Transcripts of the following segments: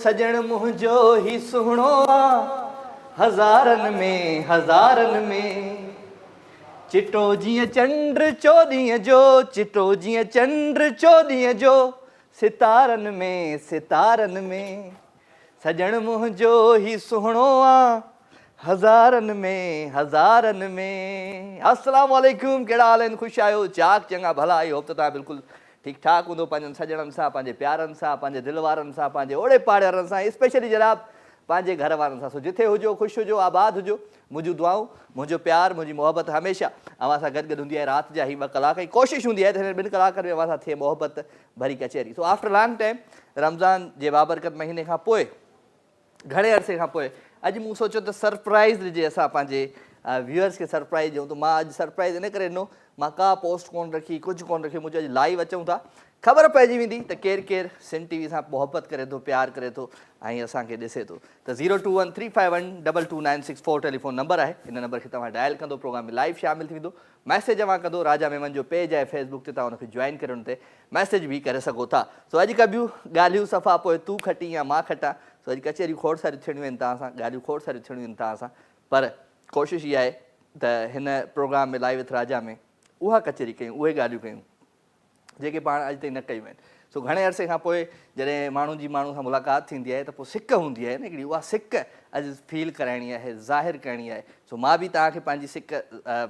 सजण मुंहिंजो ही सुहिणो आ हज़ारनि में चिटो जीअं चंड चोॾींहं जो चिटो जीअं चंड चोॾींहं जो सितारनि में सजण मुंहिंजो ही सुहिणो आ हज़ारनि में। अस्सलाम वालेकुम, कहिड़ा हाल आहिनि? ख़ुशि आहियो? चाक चङा भला? आई होप त तव्हां बिल्कुलु ठीकु ठाक हूंदो, पंहिंजनि सॼणनि सां, पंहिंजे प्यारनि सां, पंहिंजे दिलि वारनि सां, पंहिंजे ओड़े पाड़े वारनि सां, स्पेशली जनाब पंहिंजे घर वारनि सां। सो जिथे हुजो, ख़ुशि हुजो, आबाद हुजो। मुंहिंजूं दुआऊं, मुंहिंजो प्यारु, मुंहिंजी मोहबत हमेशह अव्हां सां गॾु हूंदी आहे। राति जा ही 2 कलाक जी कोशिशि हूंदी आहे त हिन 2 कलाकनि में अव्हां सां थिए मोहबत भरी कचहरी। So after long time Ramzan जे बाबरकत महीने खां पोइ, घणे अरसे खां पोइ अॼु मूं सोचियो त सरप्राइज़ ॾिजे, असां पंहिंजे व्यूअर्स खे सरप्राइज़ ॾियूं। त मां अॼु सरप्राइज़ इन करे ॾिनो, मां का पोस्ट कोन रखी, कुझु कोन रखी। मुंहिंजो अॼु लाइव अचूं था, ख़बर पइजी वेंदी त केरु सिंध टीवी सां मोहबत करे थो, प्यारु करे थो ऐं असांखे ॾिसे थो। त 02135122964 टेलीफोन नंबर आहे। इन नंबर खे तव्हां डायल कंदो, प्रोग्राम में लाइव शामिलु थी वेंदो। मैसेज अव्हां कंदो, राजा मेमन जो पेज आहे फेसबुक ते, तव्हां हुनखे जॉइन करे हुन ते मैसेज बि करे सघो था। सो अॼु कबियूं ॻाल्हियूं सफ़ा पोइ तूं खटी या मां खटां। सो अॼु कचहरियूं खोड़ सारियूं थियणियूं आहिनि तव्हां सां, ॻाल्हियूं खोड़ सारियूं थियणियूं आहिनि तव्हां सां, पर कोशिशि इहा आहे त हिन प्रोग्राम में लाइव विथ राजा में उहा कचहरी कयूं, उहे ॻाल्हियूं कयूं जेके पाण अॼु ताईं न कयूं आहिनि। सो घणे अरसे खां पोइ जॾहिं माण्हुनि जी माण्हू सां मुलाक़ात थींदी आहे त पोइ सिक हूंदी आहे न हिकिड़ी, उहा सिक अॼु फील कराइणी आहे, ज़ाहिर करणी आहे। सो मां बि तव्हांखे पंहिंजी सिक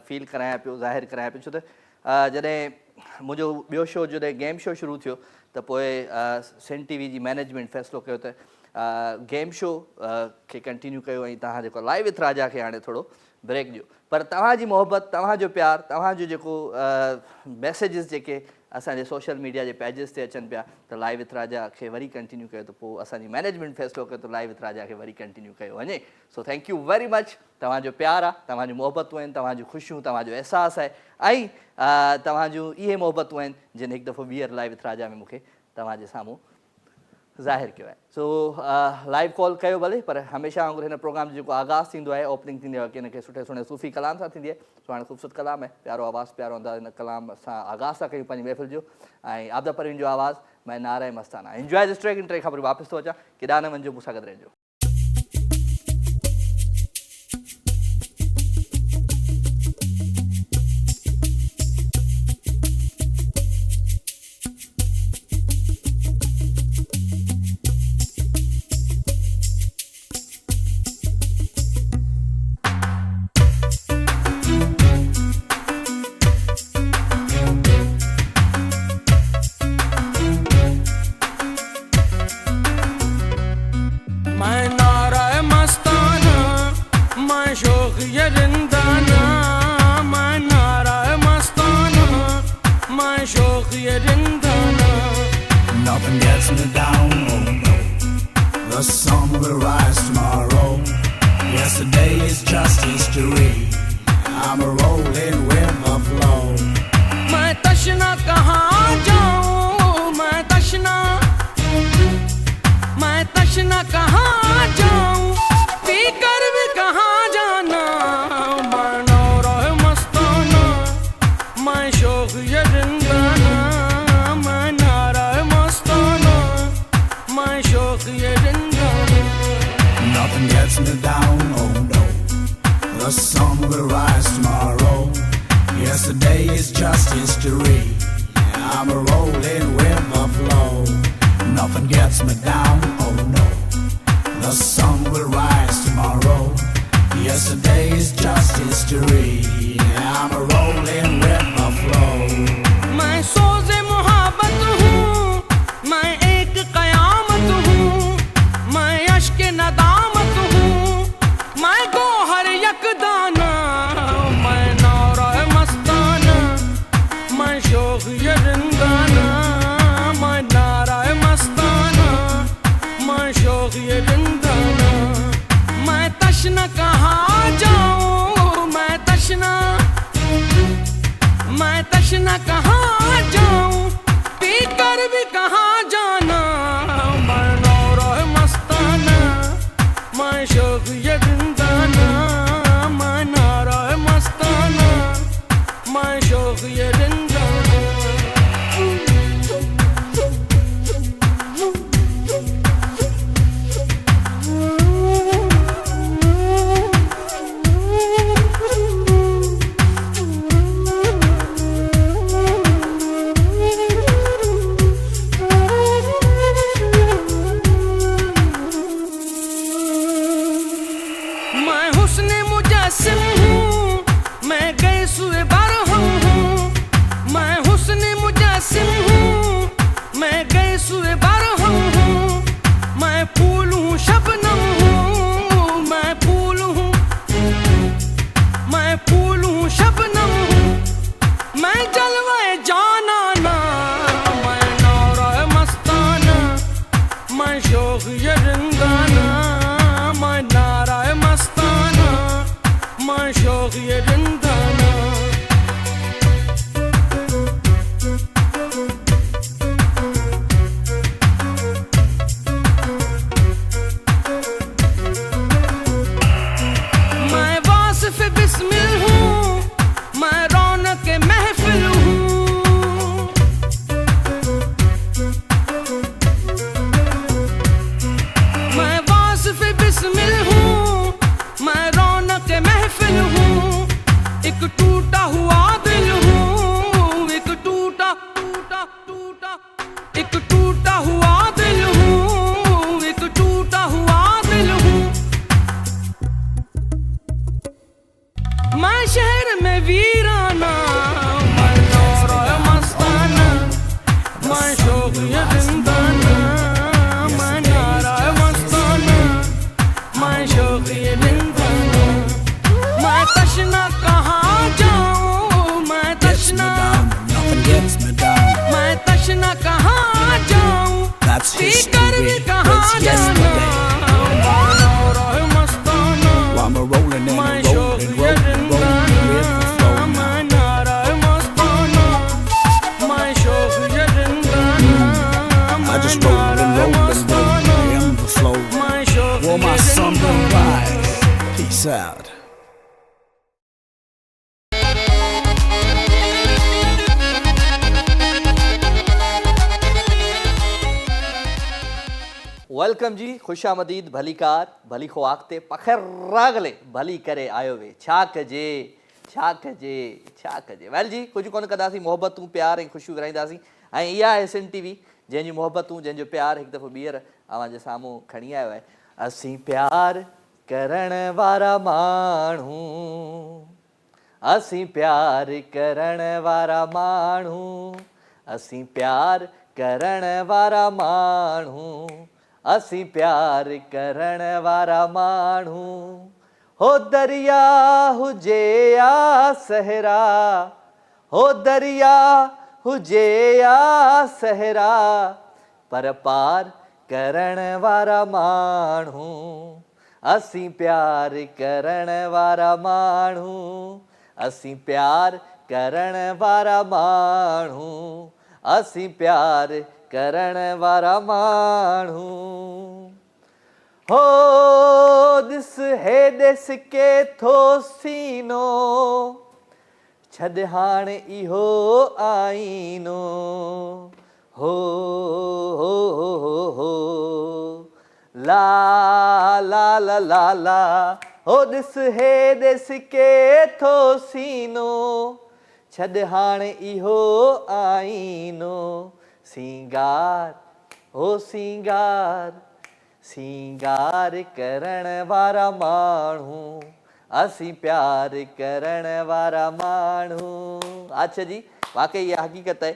फील करायां पियो, ज़ाहिर करायां पियो। छो त जॾहिं मुंहिंजो ॿियो शो, जॾहिं गेम शो शुरू थियो त पोइ सिंध टीवी जी मैनेजमेंट फ़ैसिलो कयो त गेम शो खे कंटिन्यू कयो ऐं तव्हां जेको लाइव विथ राजा खे हाणे थोरो ब्रेक ॾियो। पर तव्हांजी मोहबत, तव्हांजो प्यारु, तव्हांजो जेको मैसेजिस जेके असांजे सोशल मीडिया जे पेजिस ते अचनि पिया त लाइव विथ राजा खे वरी कंटिन्यू कयो, त पोइ असांजी मैनेजमेंट फ़ैसिलो कयो त लाइव विथ राजा खे वरी कंटिन्यू कयो वञे। सो थैंक यू वेरी मच। तव्हांजो प्यारु आहे, तव्हांजूं मोहबतूं आहिनि, तव्हांजूं ख़ुशियूं, तव्हांजो अहसासु आहे ऐं तव्हांजूं इहे मोहबतूं आहिनि जिन हिकु दफ़ो ॿीहर लाइव विथ राजा में मूंखे तव्हांजे साम्हूं ज़ाहिर कयो आहे। सो लाइव कॉल कयो भले, पर हमेशह वांगुरु हिन प्रोग्राम जो जेको आगाज़ थींदो आहे, ओपनिंग थींदी आहे, हिन खे सुठे सुठे सूफ़ी कलाम सां थींदी आहे। सो हाणे ख़ूबसूरत कलाम आहे, प्यारो आवाज़ु, प्यारो अंदाज़। हिन कलाम सां आगाज़ था कयूं पंहिंजी महफ़िल जो ऐं आबदा परवीन जो आवाज़ु, मैं नारा मस्ताना। Enjoy this track. इन ट्रैक खां वरी वापसि थो अचां, केॾांहुं न वञिजो, मूंसां गॾु रहिजो। Nothing gets me down, oh no. The sun will rise tomorrow. Yesterday is just history. I'm a rolling with the flow. मैं तशना कहाँ जाऊँ, मैं तशना कहाँ जाऊँ, पीकर भी कहाँ जाना। मैं नारा मस्ताना, मैं शौक ये जिंदाना। मैं नारा मस्ताना, मैं शौक ये जिंदाना। Nothing gets me down, oh no. The sun will rise tomorrow. Yesterday is just history. I'm a rolling with the flow. Nothing gets me down, oh no. The sun will rise tomorrow. Yesterday is just history. I'm a rolling with the flow. मैं सोज़े मुहब्बत हूँ, मैं एक क़यामत हूँ, मैं अश्क नदामत हूँ, मैं गोहर यकदाना। मैं नारा मस्ताना, मैं शौक ये जिंदाना। मैं नारा मस्ताना, मैं शौक ये जिंदाना। मैं तशना कहाँ जाऊँ, मैं तशना कहाँ जाऊँ, पीकर भी कहाँ जाना। मैं नारा मस्ताना, मैं शौक ये जिंदाना। मैं नारा मस्ताना, मैं शौक ये जिंदाना। हूँ शबनम हूँ मैं जलवाए जाना ना मैं नारा मस्ताना मैं शौक ये जिंदाना मैं नारा मस्ताना मैं शौक ये जिंदाना मैं वासिफ बिस्मिल हूँ मैं रौनक महफिल हूँ मैं वासिफ बिस्मिल हूँ मैं रौनक महफिल हूँ एक टूटा हुआ दिल हूँ एक टूटा टूटा टूटा एक टूटा हुआ दिल हूँ एक टूटा हुआ दिल हूँ मैं शहर में वीराना मैं नारा मस्ताना मैं शौक ये जिंदाना मैं नारा मस्ताना मैं शौक ये जिंदाना मैं तशना कहाँ जाऊँ मैं Gets me तशना down, nothing gets me down. मैं तशना कहाँ जाऊँ That's पीकर भी history. कहाँ It's जाना yesterday. मैं नारा मस्ताना While I'm rolling and मैं rolling, शौक rolling, ये rolling with the flow now. मैं नारा मस्ताना मैं शौक ये जिंदाना I just roll and roll and roll in the flow. मैं शौक For my ये summer जिंदाना rise. Peace out. वेलकम जी खुश आमदीद भली कार भली ख्वाक्ते पखर रागले भली करे आयो वे छा कजे छा कजे छा कजे वेल जी कुछ कोन कंदासीं मोहबतूं प्यार ऐं ख़ुशियूं विराईंदासीं ऐं इहा आहे सिंध टीवी जंहिंजी मोहबतूं जंहिंजो प्यार हिकु दफ़ो ॿीहर अव्हां जे साम्हूं खणी आयो आहे असीं प्यार करण वारा माण्हू असीं प्यार करण वारा माण्हू असीं प्यार करण वारा माण्हू असीं प्यार करण वारा माण्हू हो दरिया हुजे या सहरा हो दरिया हुजे या सहरा पर पार करण वारा माण्हू असीं प्यार करण वारा माण्हू असीं प्यार करण वारा माण्हू असीं प्यार करण वारा माण्हू हो ॾिस हे ॾिस के थो सीनो छॾ हाणे इहो आईनो हो हो हो हो ला ला ला ला ला हो ॾिस हे ॾिस के थो सीनो छॾ हाणे इहो आईनो सिंगार हो सिंगार सिंगार करण वारा माण्हू असीं प्यार करण वारा माण्हू अच्छा जी वाकई इहा हक़ीक़त आहे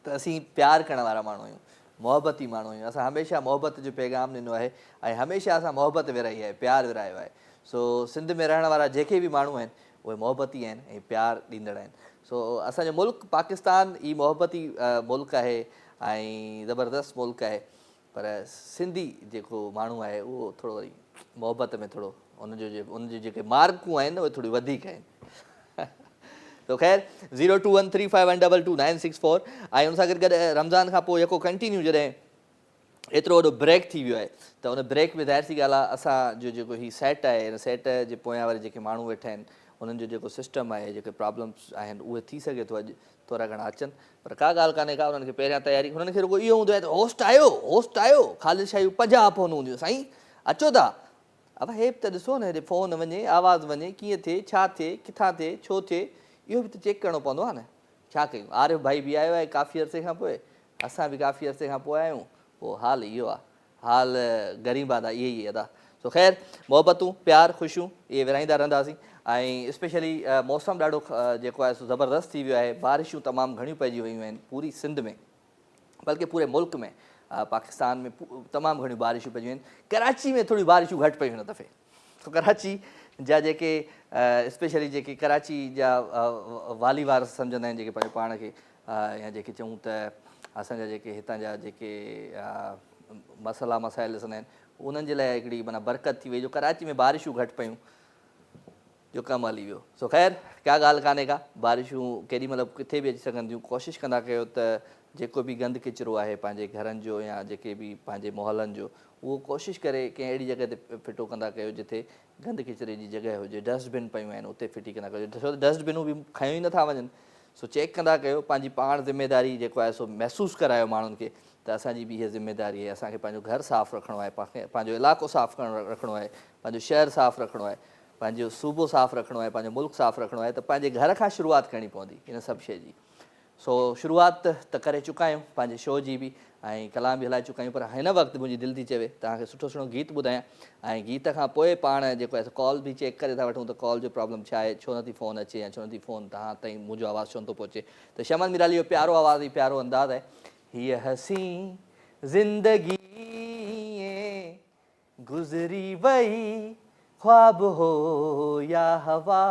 त असीं प्यार करण वारा माण्हू आहियूं मोहबती माण्हू आहियूं असां हमेशह मोहबत जो पैगाम ॾिनो आहे ऐं हमेशह असां मोहबत विराई आहे प्यार विरायो आहे सो सिंध में रहण वारा जेके बि माण्हू आहिनि उहे मोहबती आहिनि ऐं प्यार ॾींदड़ आहिनि सो असांजो मुल्क पाकिस्तान ई मोहबती मुल्क आहे ऐं ज़बरदस्त मुल्क आहे पर सिंधी जेको माण्हू आहे उहो थोरो वरी मोहबत में थोरो उनजो जेके मार्कूं आहिनि उहे थोरी वधीक आहिनि तो ख़ैर 02135122964 ऐं उन सां गॾु गॾु रमज़ान खां पोइ जेको कंटिन्यू जॾहिं एतिरो वॾो ब्रेक थी वियो आहे त उन ब्रेक में ज़ाहिर सी ॻाल्हि आहे असांजो जेको हीउ सेट आहे हिन सेट जे पोयां वारे जेके माण्हू वेठा आहिनि उन्हनि जो जेको सिस्टम आहे जेके प्रॉब्लम्स आहिनि उहे थी सघे थो अॼु थोरा घणा अचनि पर का ॻाल्हि कान्हे का उन्हनि खे पहिरियां तयारी हुननि खे रुॻो इहो हूंदो आहे त होस्ट आयो ख़ाली शयूं 50 फ़ोन हूंदियूं साईं अचो था अब हे बि त ॾिसो न हेॾे फ़ोन वञे आवाज़ु वञे कीअं थिए छा थिए किथां थिए छो थिए इहो बि त चेक करिणो पवंदो आहे न छा कयूं आरिफ भाई बि आयो आहे काफ़ी अरसे खां पोइ असां बि काफ़ी अरसे खां पोइ आहियूं पोइ हाल इहो आहे हाल ग़रीबाद आहे इहे ई अदा सो ख़ैर मोहबतूं प्यार ख़ुशियूं इहे विराईंदा रहंदासीं ऐं स्पेशली मौसमु ॾाढो जेको आहे सो ज़बरदस्त थी वियो आहे बारिशूं तमामु घणियूं पइजी वियूं आहिनि पूरी सिंध में बल्कि पूरे मुल्क में पाकिस्तान में तमामु घणियूं बारिशूं पइजियूं आहिनि कराची में थोरी बारिशूं घटि पयूं हिन दफ़े सो कराची जा जेके स्पेशली जेके कराची जा वाली वार सम्झंदा आहिनि जेके पंहिंजे पाण खे या जेके चऊं त असांजा जेके हितां जा जेके मसइला मसाइल ॾिसंदा आहिनि उन्हनि जे लाइ हिकिड़ी माना बरकत थी वई जो कराची में बारिशूं घटि पयूं जो कमु हली वियो। सो ख़ैर क्या ॻाल्हि कान्हे का, बारिशूं केॾी महिल किथे बि अची सघनि थियूं। कोशिशि कंदा कयो त जेको बि गंद किचिरो आहे पंहिंजे घरनि जो या जेके बि पंहिंजे मोहल्लनि जो उहो कोशिशि करे कंहिं अहिड़ी जॻह ते फिटो कंदा कयो जिथे गंद किचिरे जी जॻह हुजे। डस्टबिन पियूं आहिनि उते फिटी कंदा कयो, छो त डस्टबिनूं बि खयूं ई नथा वञनि। सो चेक कंदा कयो, पंहिंजी पाण ज़िमेदारी जेको आहे सो महसूसु करायो माण्हुनि खे त असांजी बि इहा ज़िमेदारी आहे, असांखे पंहिंजो घरु साफ़ु रखिणो आहे, पंहिंजो इलाइक़ो साफ़ु रखिणो आहे, पंहिंजो शहरु साफ़ु रखिणो आहे, पंहिंजो सूबो साफ़ु रखिणो आहे, पंहिंजो मुल्क साफ़ु रखिणो आहे। त पंहिंजे घर खां शुरूआति करणी पवंदी इन सभु शइ जी। सो शुरूआति त करे चुका आहियूं पंहिंजे शो जी बि ऐं कलाम बि हलाए चुका आहियूं, पर हिन वक़्तु मुंहिंजी दिलि थी चवे तव्हांखे सुठो सुठो गीत ॿुधायां ऐं गीत खां पोइ पाण जेको आहे कॉल बि चेक करे था वठूं त कॉल जो प्रॉब्लम छा आहे, छो नथी फ़ोन अचे या छो नथी फ़ोन तव्हां ताईं मुंहिंजो आवाज़ु छो नथो पहुचे। त शमन मिराली जो प्यारो आवाज़ु ऐं प्यारो अंदाज़ आहे। हीअ हसी ज़िंदगी गुज़री वई, ख्वाब हो या हवा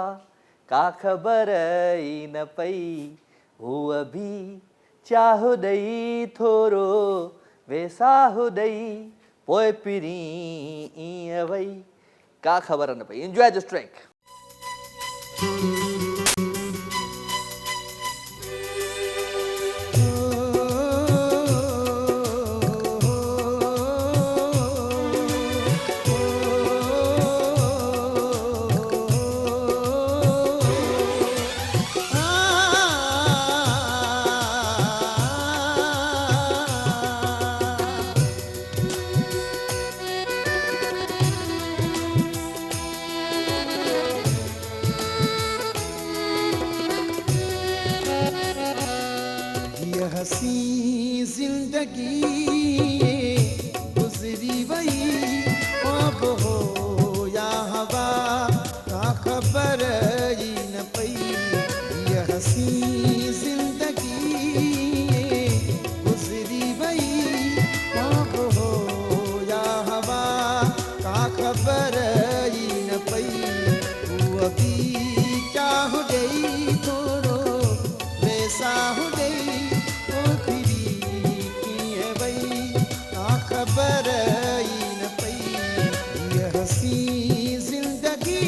का ख़बर ई न पई, हूअ बि चाह ॾेई थोरो वेसाहु ॾेई पोइ पिरी ईअं वई, का ख़बर न पई। Enjoy this track. हसी जिंदगी गुजरी वही, ख्वाब हो या हवा का खबर ही न पई। ये हसी जिंदगी गुजरी वही, ख्वाब हो या हवा का खबर ही न पई, वो अभी चाह गई थोड़ो वैसा हो गई, खबर ही न पई। ये हसी जिंदगी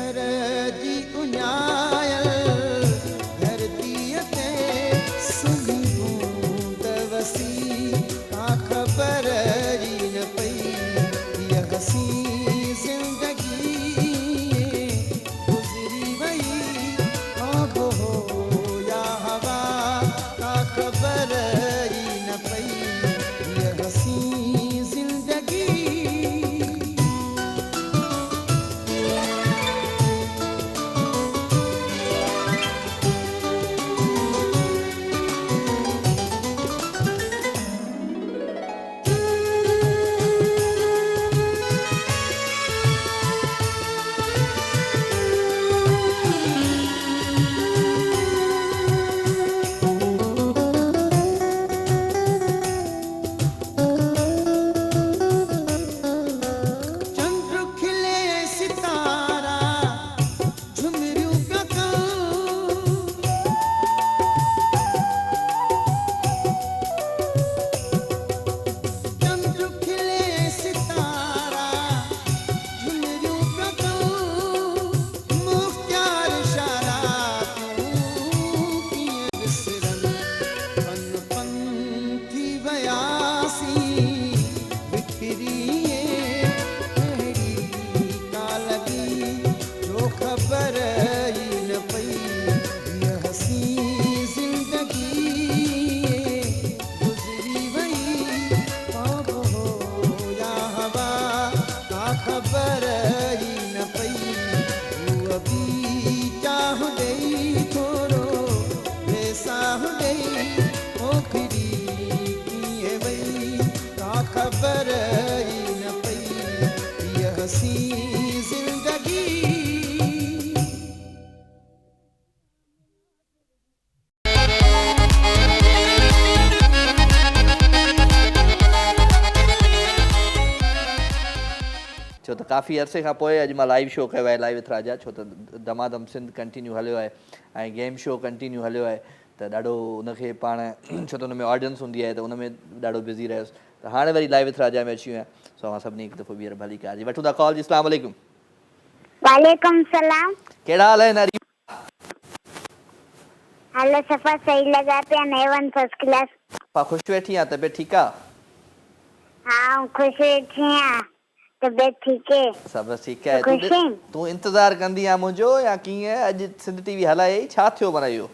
घर जी उञायल धरतीअ ते सुनी बूंद वसी का ख़बर ई न पई हीअ हसी ज़िंदगी गुज़री वई आब हो या हवा का ख़बर ई न पई हीअ हसी ज़िंदगी चंद्र खिले सितारा झुमरियूं पिया कनि चंद्र खिले सितारा झुमरियूं पिया कनि मुख़्तियार इशारा तूं कीअं विसरनि पन पन थी वियासीं बिखरी अहिड़ी का लॻी जो ख़बर ई न पई हीअ हसी ज़िंदगी गुज़री वई आब हो या हवा का ख़बर ई न पई हूअ बि चाह ॾेई थोरो बेसाह ॾेई ओखरी कीअं वई का ख़बर ई न पई हीअ हसी ज़िंदगी छो त काफ़ी अरसे खां पोइ अॼु मां लाइव शो कयो आहे लाइव विथ राजा छो त दमादम सिंध कंटिन्यू हलियो आहे ऐं गेम शो कंटिन्यू हलियो आहे त ॾाढो उनखे पाण छो त उन में ऑडियंस हूंदी आहे त उन में ॾाढो बिज़ी रहियुसि त हाणे वरी लाइव विथ राजा में अची वियो आहियां सो मां सभिनी हिकु दफ़ो ॿीहर भली कार जी वठूं था कॉल जी अस्सलाम वालेकुम वालेकुम सलाम। कहिड़ा हाल आहिनि हरी हेलो सफ़ा सही लगा पिया नेवन फर्स्ट क्लास। पा ख़ुशि वेठी आहे तबियत ठीकु आहे हाँ खुश वेठी आहियां तबियत ठीक है सभु बसि ठीकु आहे ख़ुशि आहीं? तूं इंतज़ारु कंदी आहे मुंहिंजो या कीअं अॼु सिंध टीवी हलाए छा थियो माना इहो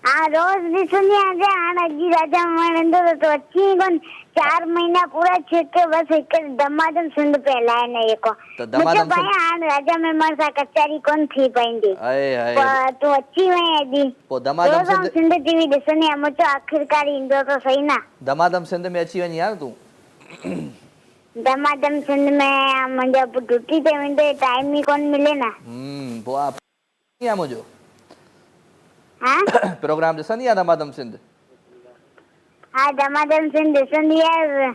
हाँ रोज ॾिसंदी आहियां हाणे अॼु राजा में वेंदो त तूं अची ई कोन 4 महीना पूरा थी के बस हिकु दमादम सिंध पे हलाए न जेको त दमादम भाई हाणे राजा में मां सां कचहरी कोन थी पईंदी आहे आहे पर तूं अची वई अॼु पोइ दमादम रोज़ आउं सिंध सिंध टीवी ॾिसंदी आहियां मुंहिंजो आख़िरकार ईंदो त सही न दमादम सिंध में अची वञी आहे न तूं दमादम सिंध में मुंहिंजो ड्यूटी ते वेंदो टाइम ई कोन मिले न पोइ आहे मुंहिंजो हाँ प्रोग्राम ॾिसंदी आहे दमादम सिंध हाँ दमादम सिंध ॾिसंदी आहे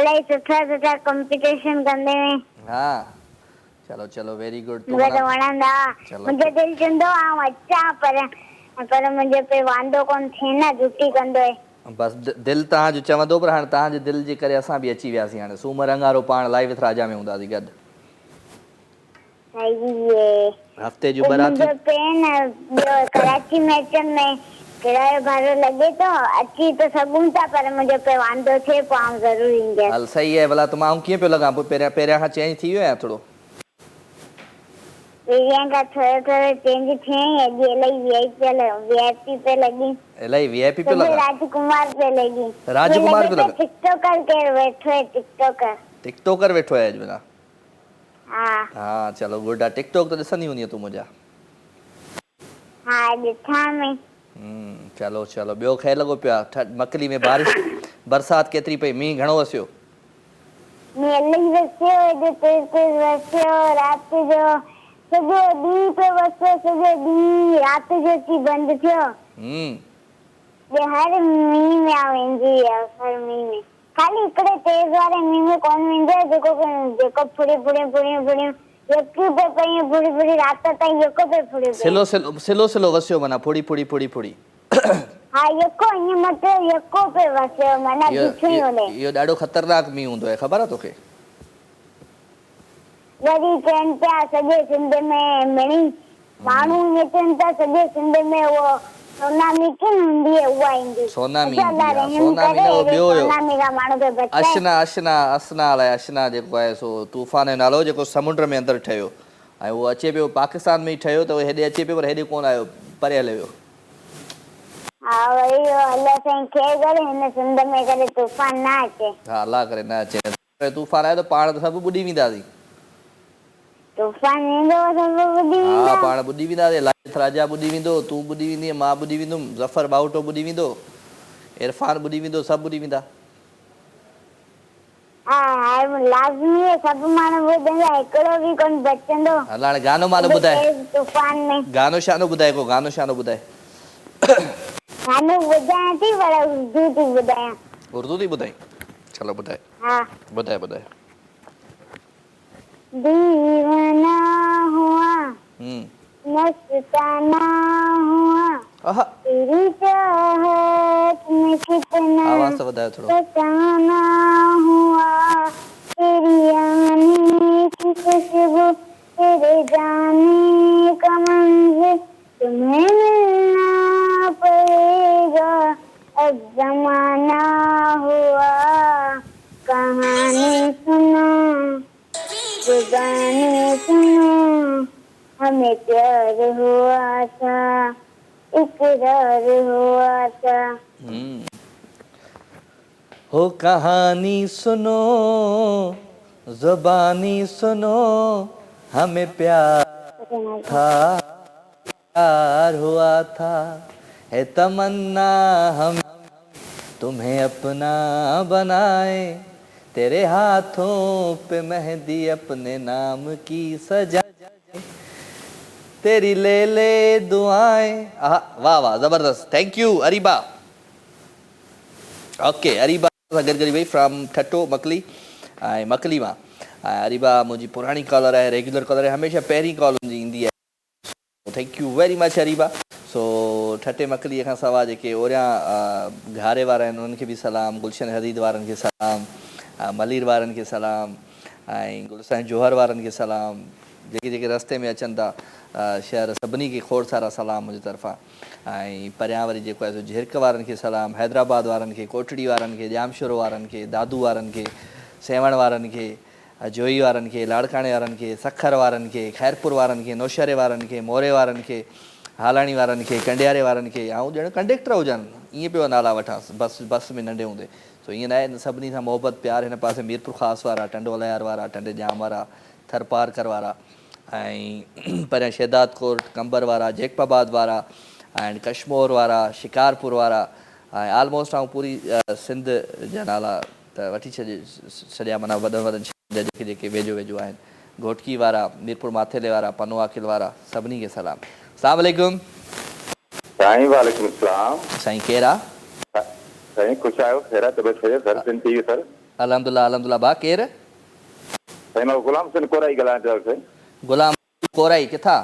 इलाही सुठा सुठा कॉम्पिटिशन कंदे में हा चलो चलो वेरी गुड मूंखे त वणंदा चलो। मुंहिंजो दिलि चवंदो आउं अचां पर मुंहिंजो पे वांदो कोन थिए न ड्यूटी कंदो आहे बसि दिलि तव्हांजो चवंदो पर हाणे तव्हांजे दिलि जे करे असां बि अची वियासीं हाणे सूमर अंगारो पाण लाइव विथ राजा में हूंदासीं गॾु सही आहे हफ़्ते जूं मुंहिंजो बरातियूं पे न ॿियो कराची मैचनि में किरायो भाड़ो लॻे थो अची त सघूं था पर मुंहिंजो पे वांदो थिए पोइ आउं ज़रूरु ईंदसि हल सही आहे भला त मां कीअं पियो लॻां पोइ पहिरियां खां चेंज थी वियो आहियां थोरो पहिरियां खां थोरो थोरो चेंज थिए अॼु इलाही वीआईपी पे लॻी इलाही वीआईपी पियो सुबुह लॻा राजकुमार पे लॻी राजकुमार पे लॻा टिकटॉकर केरु वेठो आहे टिकटॉकर टिकटॉकर वेठो आहे अॼु भला हा हा चलो गुड आहे टिकटॉक त ॾिसंदी हूंदी तूं मुंहिंजा हा ॾिठां में चलो चलो ॿियो खे लॻो पियो आहे मकली में बारिश बरसाति केतिरी पई मींहुं घणो वसियो मींहुं इलाही वसियो हेॾो तेज़ तेज़ वसियो राति जो सॼो ॾींहुं पियो वसियो सॼो ॾींहुं राति जो अची बंदि थियो हर मींहुं में आउं वेंदी हुयसि हर मींहुं में खाली हिकिड़े तेज़ वारे मींहुं में कोन वेंदी आहे जेको फुड़ी यकी पे पई फुड़ी राति ताईं यको पे फुड़ी सिलो सिलो वसियो माना फुड़ी हाँ यको ईअं मतिलबु यको पे वसियो माना इहो बिछड़ी होॾे इहो ॾाढो ख़तरनाक मींहुं हूंदो आहे ख़बर आहे तोखे वरी चइनि पिया सॼे सिंध में मिणी माण्हू ईअं चइनि था सॼे सिंध में उहो सोनामी कीन हूंदी आहे उहा ईंदी सोनामी अच्छा, ईंदी आहे। अल्लाह रहम सोनामी न करे, उहो ॿियो हुयो। सोनामी खां माण्हू खे बचाए। अशना अलाए अशना जेको आहे सो तूफ़ान जो नालो जेको समुंड में अंदरि ठहियो ऐं उहो अचे पियो पाकिस्तान में ई ठहियो त उहो हेॾे अचे पियो पर हेॾे कोन आयो, परे हले वियो। हा वरी अल्लाह साईं खे करे हिन सिंध में करे तूफ़ान न अचे। हा अलाह करे न अचे। तूफ़ान आयो त पाण त सभु ॿुॾी वेंदासीं। तूफ़ान ईंदो सभु ॿुधी हा वेंदा। पाण ॿुॾी वेंदासीं। लाइथ राजा ॿुॾी वेंदो, तूं ॿुॾी वेंदीअ, मां ॿुॾी वेंदुमि, ज़फ़र बाउटो ॿुॾी वेंदो, इरफान ॿुॾी वेंदो, सभु ॿुॾी वेंदा। हा हाणे लाज़मी आहे सभु माण्हू ॿुधंदा, हिकिड़ो बि कोन बचंदो। हल हाणे गानो मानो ॿुधाए, तेज़ तूफ़ान में गानो शानो ॿुधाए, को गानो शानो ॿुधाए। गानो ॿुधायां थी पर उर्दू थी ॿुधायां। उर्दू थी ॿुधाई? चलो ॿुधाए हा ॿुधाए ॿुधाए। दीवाना हुआ मस्ताना हुआ आहा तेरी चाहत में कितना आवाज़ तो वधाए थोड़ो। फसाना हुआ तेरी आने की खुशबू तेरे जाने का मंज़िल तुम्हें मिलना पड़ेगा अब जमाना हुआ कहानी सुनो जुबानी सुनो हमें प्यार हुआ था इकरार हुआ था। हो कहानी सुनो जुबानी सुनो हमें प्यार था, प्यार हुआ था, है तमन्ना हम तुम्हें अपना बनाए, तेरे हाथों पे मेहंदी अपने नाम की सजाए, तेरी ले ले दुआएं। वाह वाह जबरदस्त, thank you Areeba. Okay Areeba सां गॾु करी वई फ्रॉम ठटो मकली ऐं मकली मां। ऐं अरीबा मुंहिंजी पुराणी कॉलर आहे, रेगुलर कॉलर आहे, हमेशह पहिरीं कॉल मुंहिंजी ईंदी आहे। Thank you very much Areeba. सो ठटे मकलीअ खां सवाइ जेके ओरियां घारे वारा आहिनि उन्हनि खे बि सलाम, गुलशन हदीद वारनि खे सलाम, मलीर वारनि खे सलाम ऐं गुलशन जोहर वारनि खे सलाम, जेके जेके रस्ते में अचनि था शहर सभिनी खे खोड़ सारा सलाम मुंहिंजी तरफ़ां। ऐं परियां वरी जेको आहे सो झिरक वारनि खे सलाम, हैदराबाद वारनि खे, कोटड़ी वारनि खे, जामशोरो वारनि खे, दादू वारनि खे, सेवण वारनि खे, जोई वारनि खे, लाड़काणे वारनि खे, सखर वारनि खे, खैरपुर वारनि खे, नौशहरे वारनि खे, मोरे वारनि खे, हालाणी वारनि खे, कंडियारे वारनि खे, ऐं ॼण कंडक्टर हुजनि ईअं पियो नाला वठांसि बस में नंढे हूंदे। सो ईअं न आहे, सभिनी सां मोहबत प्यार। हिन पासे मीरपुर ख़ासि वारा, टंडोलायर वारा, टंडे जाम वारा, थरपारकर वारा ऐं परियां शहदाद कोट कंबर वारा, जेकबाबाद वारा ऐं कश्मोर वारा, शिकारपुर वारा ऐं ऑलमोस्ट आउं पूरी सिंध जा नाला त वठी छॾिया, माना वॾनि वॾनि शहरनि जा जेके जेके वेझो वेझो आहिनि, घोटकी वारा, मीरपुर माथेले वारा, पनो आकिल वारा, सभिनी खे सलाम। अस्सलाम वालेकुम। साईं वालेकुम सलाम। साईं केरु आहे? साईं ख़ुशि आहियो? ख़ैर तबियत ख़ैर सर सिंध थी सर? अल्हम्दुलिल्लाह अल्हम्दुलिल्लाह। भाउ केरु? साईं मां गुलाम हुसैन कोराई ॻाल्हायां थो साईं। गुलाम कोराई किथां?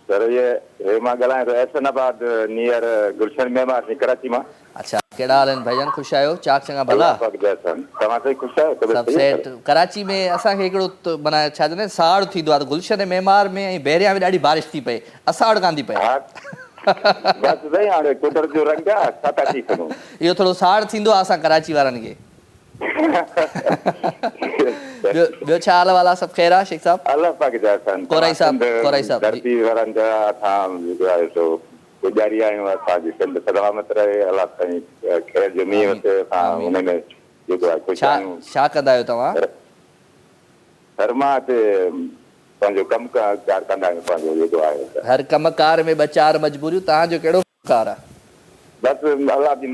सर ये मां ॻाल्हायां थो एहसनाबाद नियर गुलशन मेमार कराची मां। अच्छा कहिड़ा हाल आहिनि भाईजान? ख़ुशि आहियो? चाक चङा भला? तव्हां साईं ख़ुशि आहियो? सभु सेठ। कराची में असांखे हिकिड़ो माना छा चवंदा आहिनि साड़ थींदो आहे, गुलशन मेमार में ऐं बैरिया में ॾाढी बारिश थी पए, असाड़ कान थी पए। बसि साईं हाणे कुदरत जो रंग आहे, छा था थी सघूं। इहो थोरो साड़ थींदो आहे असां कराची वारनि खे। ॿियो छा हाल वाला? सभु ख़ैर आहे शेख साहब? अल्लाह पाक जा अहसान। कोराई साहब धरती वारनि जा असां जेको आहे सो गुज़ारी आहियूं, असांजी सिंध सलामत रहे, अलाह साईं ख़ैर जो मींहुं वठे, असां हुन में जेको आहे ख़ुशि आहियूं। छा कंदा आहियो तव्हां? सर मां हिते पंहिंजो कमु कार कंदा आहियूं, पंहिंजो जेको आहे हर कम कार में ॿ चारि मजबूरियूं। तव्हांजो कहिड़ो कार आहे? बसि अलाह जी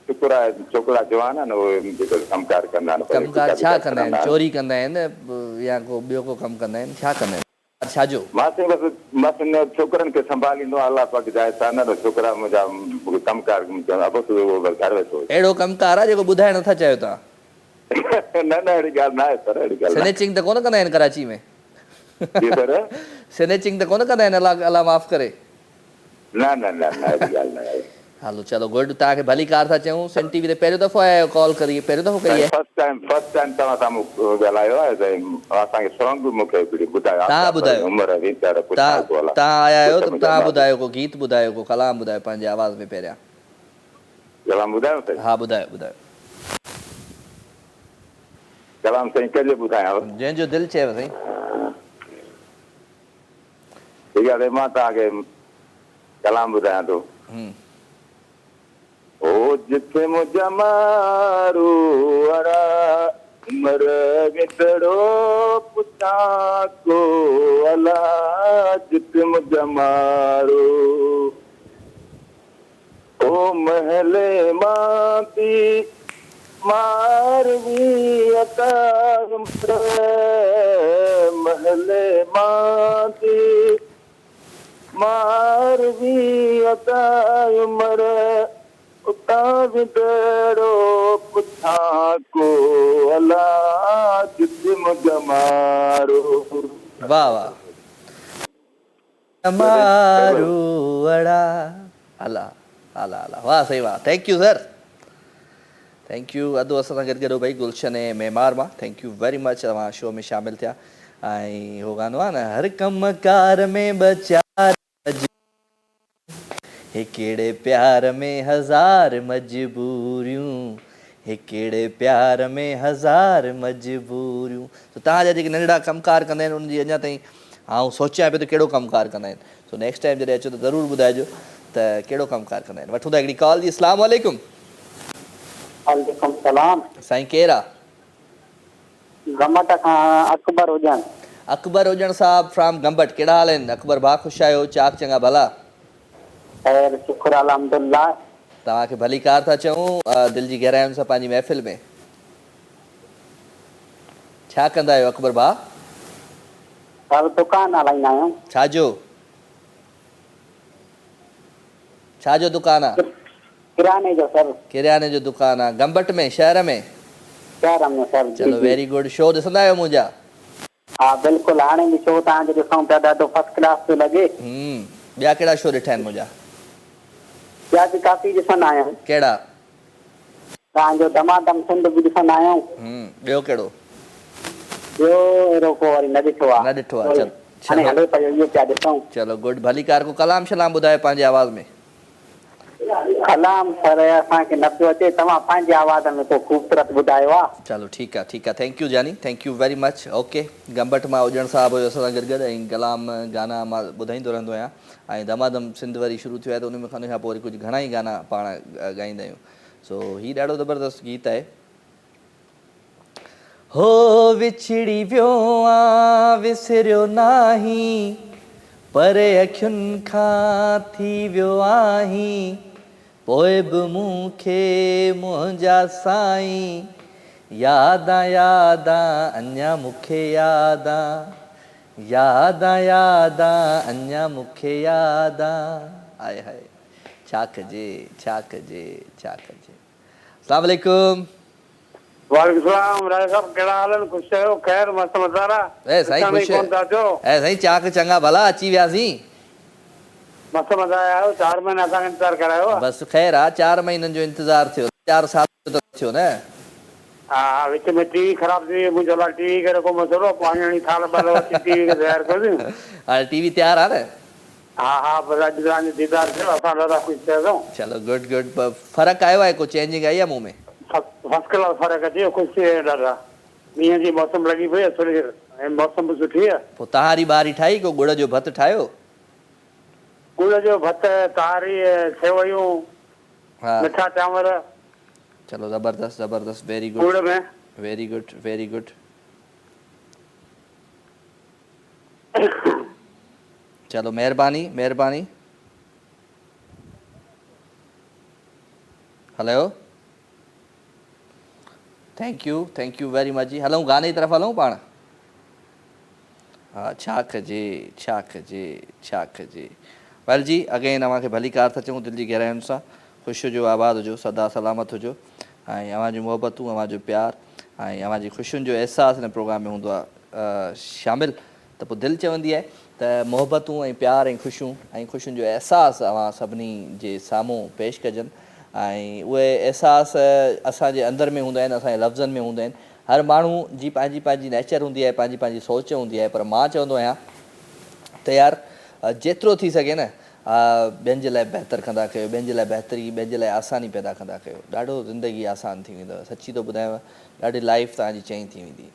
शुक्र आहे, छोकिरा जवान आहिनि उहे जेको कमकार कंदा आहिनि। कमकार छा कंदा आहिनि? चोरी कंदा आहिनि या को ॿियो को कमु कंदा आहिनि? छा कंदा आहिनि? छाजो? मां साईं बसि छोकिरनि खे संभालींदो आहे, अलाह पाक जा एहसान आहिनि। छोकिरा मुंहिंजा कमकार घर वेठो। अहिड़ो कमकार आहे जेको ॿुधाए नथा चाहियो तव्हां? न न अहिड़ी ॻाल्हि न आहे सर, अहिड़ी ॻाल्हि। स्नैचिंग त कोन कंदा आहिनि कराची में? स्नैचिंग त कोन कंदा आहिनि? अलाह माफ़ करे। न न न अहिड़ी ॻाल्हि न आहे। हलो चलो गुड तव्हांखे भली कार था चऊं सन टीवी ते पहिरियों दफ़ो आया आहियो कॉल करी पहिरियों दफ़ो कई आहे फर्स्ट टाइम तव्हां साम्हूं ॻाल्हायो आहे साईं असांखे सॉन्ग बि मूंखे हिकिड़ी ॿुधायो तव्हां ॿुधायो उमिरि वीचार पुछां थो हला तव्हां आया आहियो त तव्हां ॿुधायो को गीत ॿुधायो को कलाम ॿुधायो पंहिंजे आवाज़ में पहिरियां कलाम ॿुधायो साईं हा ॿुधायो ॿुधायो कलाम साईं कंहिंजो ॿुधायांव जंहिंजो दिलि चयव साईं ठीकु आहे मां तव्हांखे कलाम ॿुधायां थो ओ जिथे मुंहिंजा मारू अड़ा मर गिटड़ो पुछां को अला जिथे मुंहिंजा मारू ओ महले मां थी मारवी अकार महले मां थी मारवी अकार उमर उतां विदड़ो पुछां को अला जिस्म जमारो वाह वाह मारू अड़ा अला अला अला वाह सही वाह thank U sir thank U अधु असां सां गॾु भाई गुलशन ऐं मेमार मां थैंक यू वेरी मच तव्हां शो में शामिलु थिया ऐं हो गानो आहे न हर कम कार में बचार हिकिड़े प्यार में हज़ार मजबूरियूं हिकिड़े प्यार में हज़ार मजबूरियूं त तव्हांजा जेके नंढड़ा कमकार कंदा आहिनि उनजी अञा ताईं आउं सोचियां पियो त कहिड़ो कमकार कंदा आहिनि सो नेक्स्ट टाइम जॾहिं अचो त ज़रूरु ॿुधाइजो त कहिड़ो कमकार कंदा आहिनि वठूं था हिकिड़ी कॉल जी अस्सलाम वालेकुम वालेकुम सलाम साईं केरु आहे गमट खां अकबर हुजनि अकबर हुजण साहब फ्राम गंबट कहिड़ा हाल आहिनि अकबर भाउ ख़ुशि आहियो चाक चङा भला ख़ैर शुक्र अल्हम्दुलिल्लाह तव्हांखे भली कार था चऊं दिलि जी गहराइयुनि सां पंहिंजी महफ़िल में छा कंदा आहियो अकबर भाउ सर दुकान हलाईंदा आहियूं छाजो दुकानु आहे किराने जो सर किरियाने जो दुकानु आहे गंबट में शहर में शहर में सर चलो वेरी गुड शो ॾिसंदा आहियो मुंहिंजा हा बिल्कुलु हाणे बि शो तव्हांजो ॾिसूं पिया ॾाढो फर्स्ट क्लास थो लॻे ॿिया कहिड़ा शो ॾिठा आहिनि मुंहिंजा ॿिया बि काफ़ी ॾिसंदा आहियूं कहिड़ा तव्हांजो दमादम सिंध बि ॾिसंदा आहियूं ॿियो कहिड़ो ॿियो अहिड़ो को वरी न ॾिठो आहे न ॾिठो आहे चलो हाणे हले पियो इहो पिया ॾिसूं चलो गुड भली कार को कलाम शलाम ॿुधायो पंहिंजे आवाज़ में कलाम सर असांखे न पियो अचे तव्हां पंहिंजे आवाज़ में को ख़ूबसूरत ॿुधायो आहे चलो ठीकु आहे थैंक यू जानी thank you very much okay Gambat मां हुजण साहिबु हुयो असां सां गॾु ऐं कलाम गाना मां ॿुधाईंदो रहंदो आहियां ऐं दमादम सिंध वरी शुरू थियो आहे त उन खां पोइ वरी कुझु घणा ई गाना पाण ॻाईंदा आहियूं सो हीउ ॾाढो ज़बरदस्त गीत आहे हो विछड़ी वियो आं विसरियो नाही परे अखियुनि खां थी वियो आहीं पोइ बि मूंखे मुंहिंजा साईं यादा अञा मूंखे यादा अञा मूंखे यादा आए हाय छा कजे अस्सलाम वालेकुम वालेकुम सलाम राय साहब कहिड़ा हाल आहिनि ख़ुशि आहियो ख़ैर मस्त मज़ारा ए साईं ख़ुशि ऐं साईं चाक चङा भला अची वियासीं मस्त मज़ा आयो 4 महीना असांखे इंतज़ारु करायो आहे बसि ख़ैर आहे 4 महीननि जो इंतज़ारु थियो 4 साल जो थियो न हा विच में टीवी ख़राबु थी वई मुंहिंजो लाइ टीवी खे रखो मसलो पाणी थाल बाल अची टीवी खे तयारु कयोसीं हाणे टीवी तयारु आहे न हा बसि अॼु तव्हांजो दीदार थियो असां ॾाढा ख़ुशि थिया अथऊं चलो गुड फ़र्क़ु आयो आहे को चेंजिंग आई आहे मूं में फर्स्ट क्लास फ़र्क़ु अची वियो ख़ुशि थी विया ॾाढा मींहं जी मौसम लॻी पई आहे थोरी ऐं मौसम बि सुठी आहे पोइ तहारी ॿारी ठाही को गुड़ जो भत ठाहियो गुड़ जो भत तारी सेवयूं हा मिठा चांवर चलो ज़बरदस्त वेरी गुड़ गुड में वेरी गुड चलो महिरबानी हलो थैंक यू वेरी मच जी हलूं गाने जी तरफ़ हलूं पाण हा छा कजे वेल जी अगेन अव्हांखे भली कार था चऊं दिलि जी गहराइयुनि सां ख़ुशि हुजो आबाद हुजो सदा सलामत हुजो ऐं अव्हां जूं मुहबतूं अव्हां जो प्यार ऐं अव्हां जी ख़ुशियुनि जो अहसासु हिन प्रोग्राम में हूंदो आहे शामिलु त पोइ दिलि चवंदी आहे त मोहबतूं ऐं प्यार ऐं ख़ुशियुनि जो अहसासु अवां सभिनी जे साम्हूं पेश कजनि ऐं उहे अहसास असांजे अंदरि में हूंदा आहिनि, असांजे लफ़्ज़नि में हूंदा आहिनि। हर माण्हू जी पंहिंजी पंहिंजी नेचर हूंदी आहे, पंहिंजी पंहिंजी सोच हूंदी आहे, पर मां चवंदो आहियां त यार जेतिरो थी सघे न ॿियनि जे लाइ बहितरु कंदा कयो, ॿियनि जे लाइ बहितरी, ॿियनि जे लाइ आसानी पैदा कंदा कयो, ॾाढो ज़िंदगी आसान थी वेंदव। सची थो ॿुधायांव, ॾाढी लाइफ तव्हांजी चेंज थी वेंदी।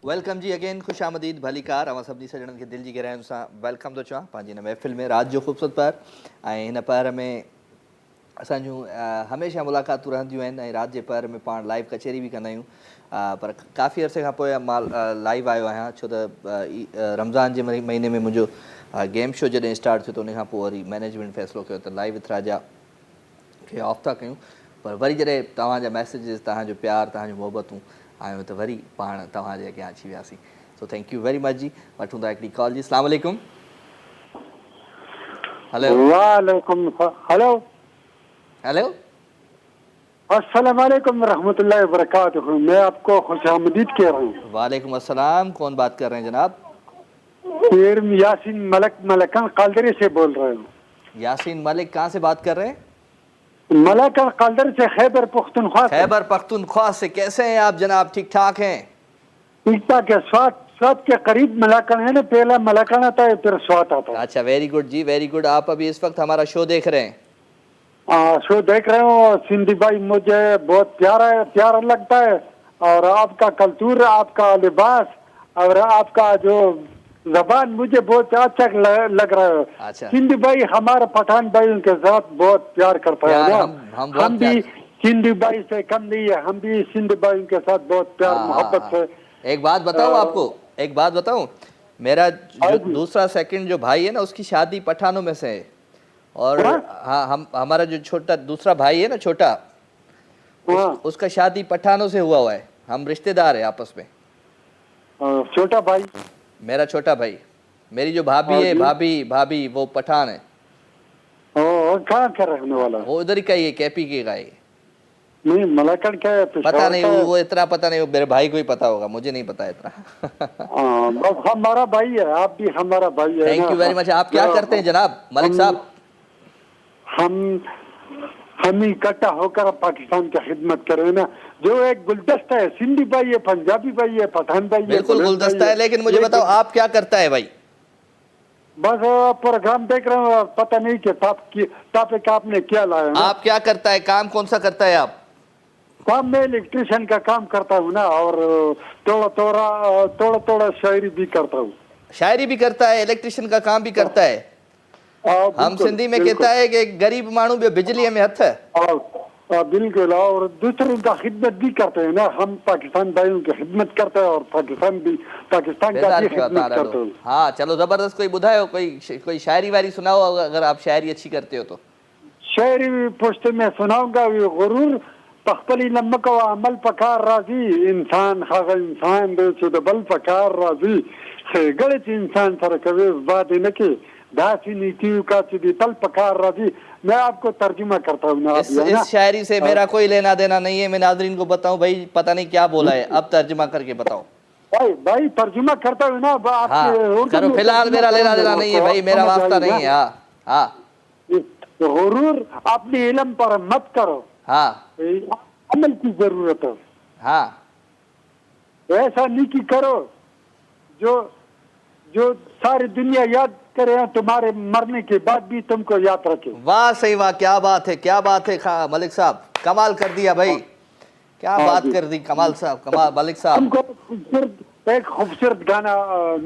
वेलकम जी अगेन, ख़ुशि आमदीद, भलीकार। अवां सभिनी सॼणनि खे दिलि जी गहराइयुनि सां वेलकम थो चवां पंहिंजी हिन महफ़िल में, राति जो ख़ूबसूरत पहर। ऐं हिन पहर में असांजूं हमेशह मुलाक़ातूं रहंदियूं आहिनि ऐं राति जे पहर में पाण लाइव कचहरी बि कंदा आहियूं। पर काफ़ी अरसे खां पोइ मां लाइव आयो आहियां, छो त रमज़ान जे महीने में मुंहिंजो गेम शो जॾहिं स्टार्ट थियो त उन खां पोइ वरी मैनेजमेंट फ़ैसिलो कयो त लाइव विथ राजा खे ऑफ था कयूं। पर वरी जॾहिं तव्हांजा मैसेजिस, तव्हांजो प्यार, तव्हांजूं मोहबतूं आहियूं त वरी पाण तव्हांजे अॻियां अची वियासीं। So thank you very much जी। वठूं था हिकिड़ी कॉल जी। अस्सलाम वालेकुम। हेलो वालेकुम हेलो हेलो अस्सलाम वालेकुम रहमतुल्लाहि व बरकातहू। मैं आपको खुशामदीद कह रहा हूँ। वालेकुम अस्सलाम। कौन बात कर रहे हैं जनाब? यासीन मलकन कालदरी से बोल रहे हूँ। यासीन मलिक, कहाँ से बात कर रहे हैं? मलकन कालदरी से, खैबर पख्तूनख्वा। खैबर पख्तूनख्वा से। कैसे हैं आप जनाब? ठीक ठाक हैं? ठीक ठाक है। स्वात के करीब मलकन है ना, पहला मलकन आता है फिर स्वात आता है। अच्छा, वेरी गुड जी, वेरी गुड। आप अभी इस वक्त हमारा शो देख रहे हैं? शो देख रहे हो। सिंधी भाई मुझे बहुत प्यारा लगता है, और आपका कल्चर, आपका लिबास और आपका जो जबान मुझे बहुत अच्छा लग रहा है। अच्छा। सिंधी भाई हमारे पठान भाइयों के साथ बहुत प्यार करता है ना। हम भी सिंधी भाई से कम नहीं है, हम भी सिंधी भाइयों के साथ बहुत प्यार मोहब्बत से। एक बात बताऊं आपको, एक बात बताऊं, मेरा जो दूसरा सेकंड जो भाई है ना, उसकी शादी पठानों में से है। और हाँ, हमारा जो छोटा दूसरा भाई है ना, छोटा, उसका शादी पठानों से हुआ है। हम रिश्तेदार है आपस में। छोटा भाई, मेरा छोटा भाई, मेरी जो भाभी है, भाभी वो पठान है। कहाँ का रहने वाला? वो उधर ही का ही है, केपी के का है। नहीं, मलकन क्या है? पता नहीं, वो इतना पता नहीं, मेरे भाई को ही पता होगा, मुझे नहीं पता इतना। बस हमारा भाई है, आप भी हमारा भाई है। Thank you very much. आप क्या करते हैं जनाब मलिक साहब? हम इकट्ठा होकर पाकिस्तान की खिदमत करें ना। जो एक गुलदस्ता है, सिंधी भाई है, पंजाबी भाई है, पठान भाई है। बिल्कुल गुलदस्ता है, लेकिन मुझे बताओ आप क्या करता है भाई? बस प्रोग्राम देख रहे हो, पता नहीं कि टॉपिक आपने क्या लाया ना। आप क्या करता है, काम कौन सा करता है आप? काम में इलेक्ट्रिशियन का काम करता हूँ ना, और थोड़ा थोड़ा शायरी भी करता हूँ। शायरी भी करता है, इलेक्ट्रिशियन का काम भी करता है। हम बिल्कुल, सिंधी में बिल्कुल। कहता है कि गरीब मानू बि बिजली में हथ। बिल्कुल, और दूसरों का खिदमत भी करते हैं ना, हम पाकिस्तान भाइयों की खिदमत करते हैं और पाकिस्तान का बेजार भी थियो आहे खिदमत तव्हां करते ॾाढो। हैं। हाँ चलो जबरदस्त, कोई ॿुधायो, कोई शायरी वायरी सुनाओ अगर आप शायरी अच्छी करते हो तो। शायरी पुश्त में सुनाऊंगा। ये गुरूर तख्तली नमक व अमल पकार राजी, इंसान खाग इंसान बेचुद बल पकार राजी, गलत इंसान सर कभी बात है न कि दासी नीति का चिदी तल पकार राजी। मैं आपको तर्जुमा करता हूँ ना। इस शायरी से मेरा कोई लेना देना नहीं है, मैं नाजरीन को बताऊं भाई पता नहीं क्या बोला है, अब तर्जुमा करके बताओ। भाई तर्जुमा करता हूँ ना हाँ करो, फिलहाल मेरा लेना देना नहीं है भाई, मेरा वास्ता नहीं है। हाँ हाँ गुरूर अपने इल्म पर मत करो, हाँ अमल की जरूरत है। हाँ ऐसा नीकी करो जो जो सारी दुनिया याद करे, तुम्हारे मरने के बाद भी तुमको याद रखे। वाह सही वाह, क्या बात है, क्या बात है। मलिक साहब कमाल कर दिया भाई, क्या बात कर दी कमाल साहब, कमाल मलिक साहब। तुमको एक खूबसूरत गाना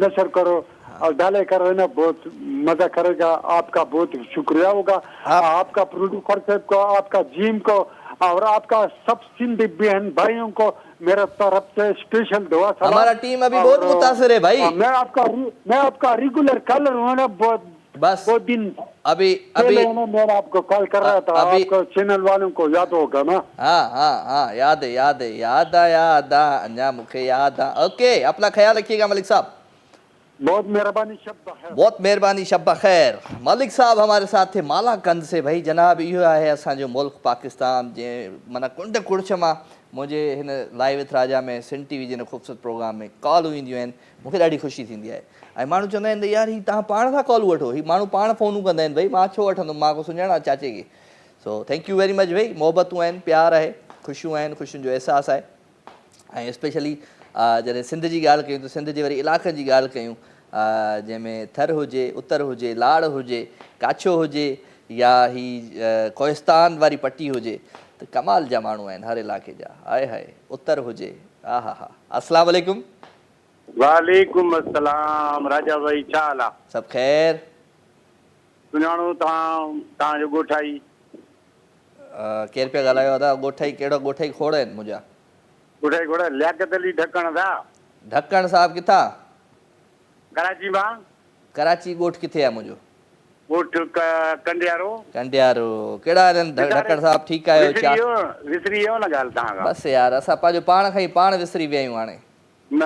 नशर करो और डाले करो ना, बहुत मजा करेगा। आपका बहुत शुक्रिया होगा, आपका प्रोड्यूसर साहब को, आपका जीम को, और आपका सब सिंधी बहन भाइयों को मेरा तरफ से स्पेशल दुआ सलाम। हमारा टीम अभी बहुत मुतासिर है भाई। मैं आपका रेगुलर कॉलर हूँ ना, बस बहुत दिन अभी मैं आपको कॉल कर रहा था। आपको चैनल वालों को याद होगा ना। हाँ हाँ हाँ याद है, याद आ अन्या मुखे याद आ। ओके, अपना ख्याल रखिएगा मलिक साहब। बहुत मेहरबानी, शब बखैर। बहुत मेहरबानी, शब बखैर। मलिक साहब हमारे साथ थे मालाकंद से। भाई जनाब इहो आहे असांजो मुल्क पाकिस्तान, जे माना कुंड कुड़छ मां मुझे हिन लाइव विथ राजा में सिंध टीवी जे ख़ूबसूरत प्रोग्राम में कॉलूं ईंदियूं आहिनि, मूंखे ॾाढी ख़ुशी थींदी आहे। ऐं माण्हू चवंदा आहिनि त यार ही तव्हां पाण सां कॉल वठो, ही माण्हू पाण फ़ोनूं कंदा आहिनि, भाई मां छो वठंदुमि, मां को सुञाणा चाचे खे। सो थैंक यू वेरी मच भाई, मोहबतूं आहिनि, प्यार आहे, ख़ुशियूं आहिनि, ख़ुशियुनि जो अहसासु आहे। ऐं स्पेशली जॾहिं सिंध जी ॻाल्हि कयूं त सिंध जे वरी इलाइक़नि जी ॻाल्हि कयूं, जंहिंमें थर हुजे, उत्तर हुजे, लाड़ हुजे, काछो हुजे, या ही कोहिस्तान वारी पट्टी हुजे, त कमाल जा माण्हू आहिनि हर इलाइक़े जा। हाय हाय, उत्तर हुजे, हा हा हा। अस्सलाम वालेकुम। वालेकुम अस्सलाम राजा भाई, छा हाल आहे? सभु ख़ैर। सुञाणो तव्हांजो ॻोठाई? केरु पिया ॻाल्हायो दादा? ॻोठाई कहिड़ो? ॻोठाई खोड़ आहिनि मुंहिंजा। ॻोठाई खोड़ लियाकत अली ढक्कण था। ढक्कण साहब किथां? कराची मां। कराची ॻोठ किथे आहे मुंहिंजो? ॻोठ कंडियारो। कंडियारो कहिड़ा आहिनि ढक्कण साहब? ठीकु आहियो? विसरी वियो न ॻाल्हि तव्हां खां। बसि यार असां पंहिंजो पाण खां ई पाण विसरी विया आहियूं हाणे। न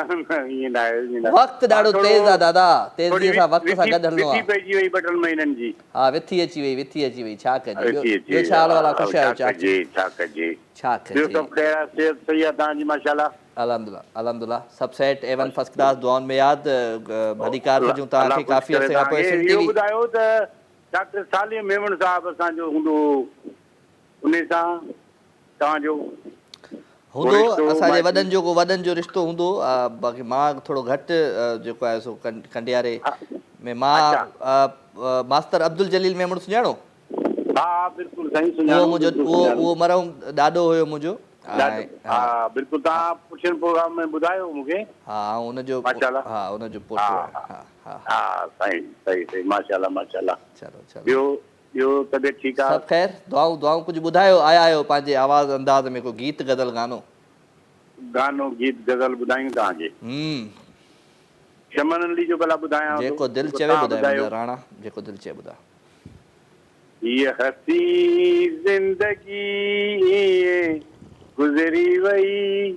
ईअं न आहे, वक़्तु ॾाढो तेज़ आहे दादा, तेज़ीअ सां वक़्त सां गॾु हलणो आहे। पइजी वई 2 महीननि जी। हा विथी अची वई, छा कजे? ॿियो छा हाल वाला? ख़ुशि आहियो? छा कजे? ॿियो सभु ख़ैर, सिहत सही आहे तव्हांजी माशाल्लाह? अल्हम्दुलिल्लाह सभु सेट, एवन फर्स्ट क्लास, दुआउनि में यादि भली कार हुजूं तव्हांखे। काफ़ी अर्से खां पोइ सिंध टीवी। ॿुधायो त डॉक्टर सालिम मेमण साहब असांजो हूंदो, उन सां तव्हांजो हूंदो, असांजे वॾनि जो रिश्तो हूंदो। बाक़ी मां थोरो घटि जेको आहे सो कंडियारे में मां मास्तर अब्दुल जलील मेमण सुञाणो? हा बिल्कुलु साईं सुञाणो। उहो मरहूम ॾाॾो हुयो मुंहिंजो। हा बिल्कुलु, तव्हां पुछण प्रोग्राम में ॿुधायो मूंखे। हा उनजो पोटो आहे। हा साईं, सही माशाल्लाह माशाल्लाह। चलो ॿियो तबियत ठीकु आहे? सभु ख़ैर, दुआऊं। कुझु ॿुधायो, आया आहियो पंहिंजे आवाज़ अंदाज़ में को गीत गज़ल गीत गज़ल ॿुधायूं तव्हांखे? चमन अली जो भला ॿुधायां? जेको दिलि चवे ॿुधायो राणा, जेको दिलि चवे ॿुधा। ये हसी जिंदगी गुजरी वही,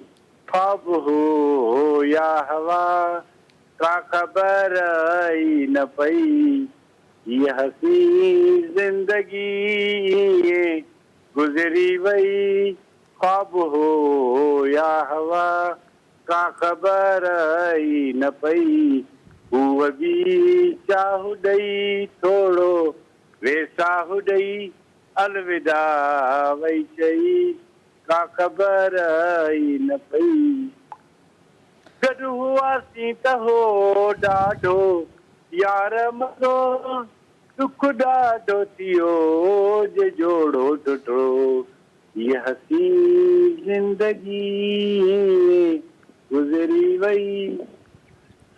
ख्वाब हो या हवा, का खबर आई न पई। ये हसी जिंदगी गुजरी वही, ख्वाब हो या हवा, का खबर आई न पई। हूअ बि चाहु ॾेई थोरो वेसाहु ॾेई, अलविदा वई चई, का खबर आई न पई। गॾु हुआसीं त हो ॾाढो यार मज़ो दुख ॾाढो थियो जे जोड़ो टुटो ये हसी जिंदगी गुज़री वई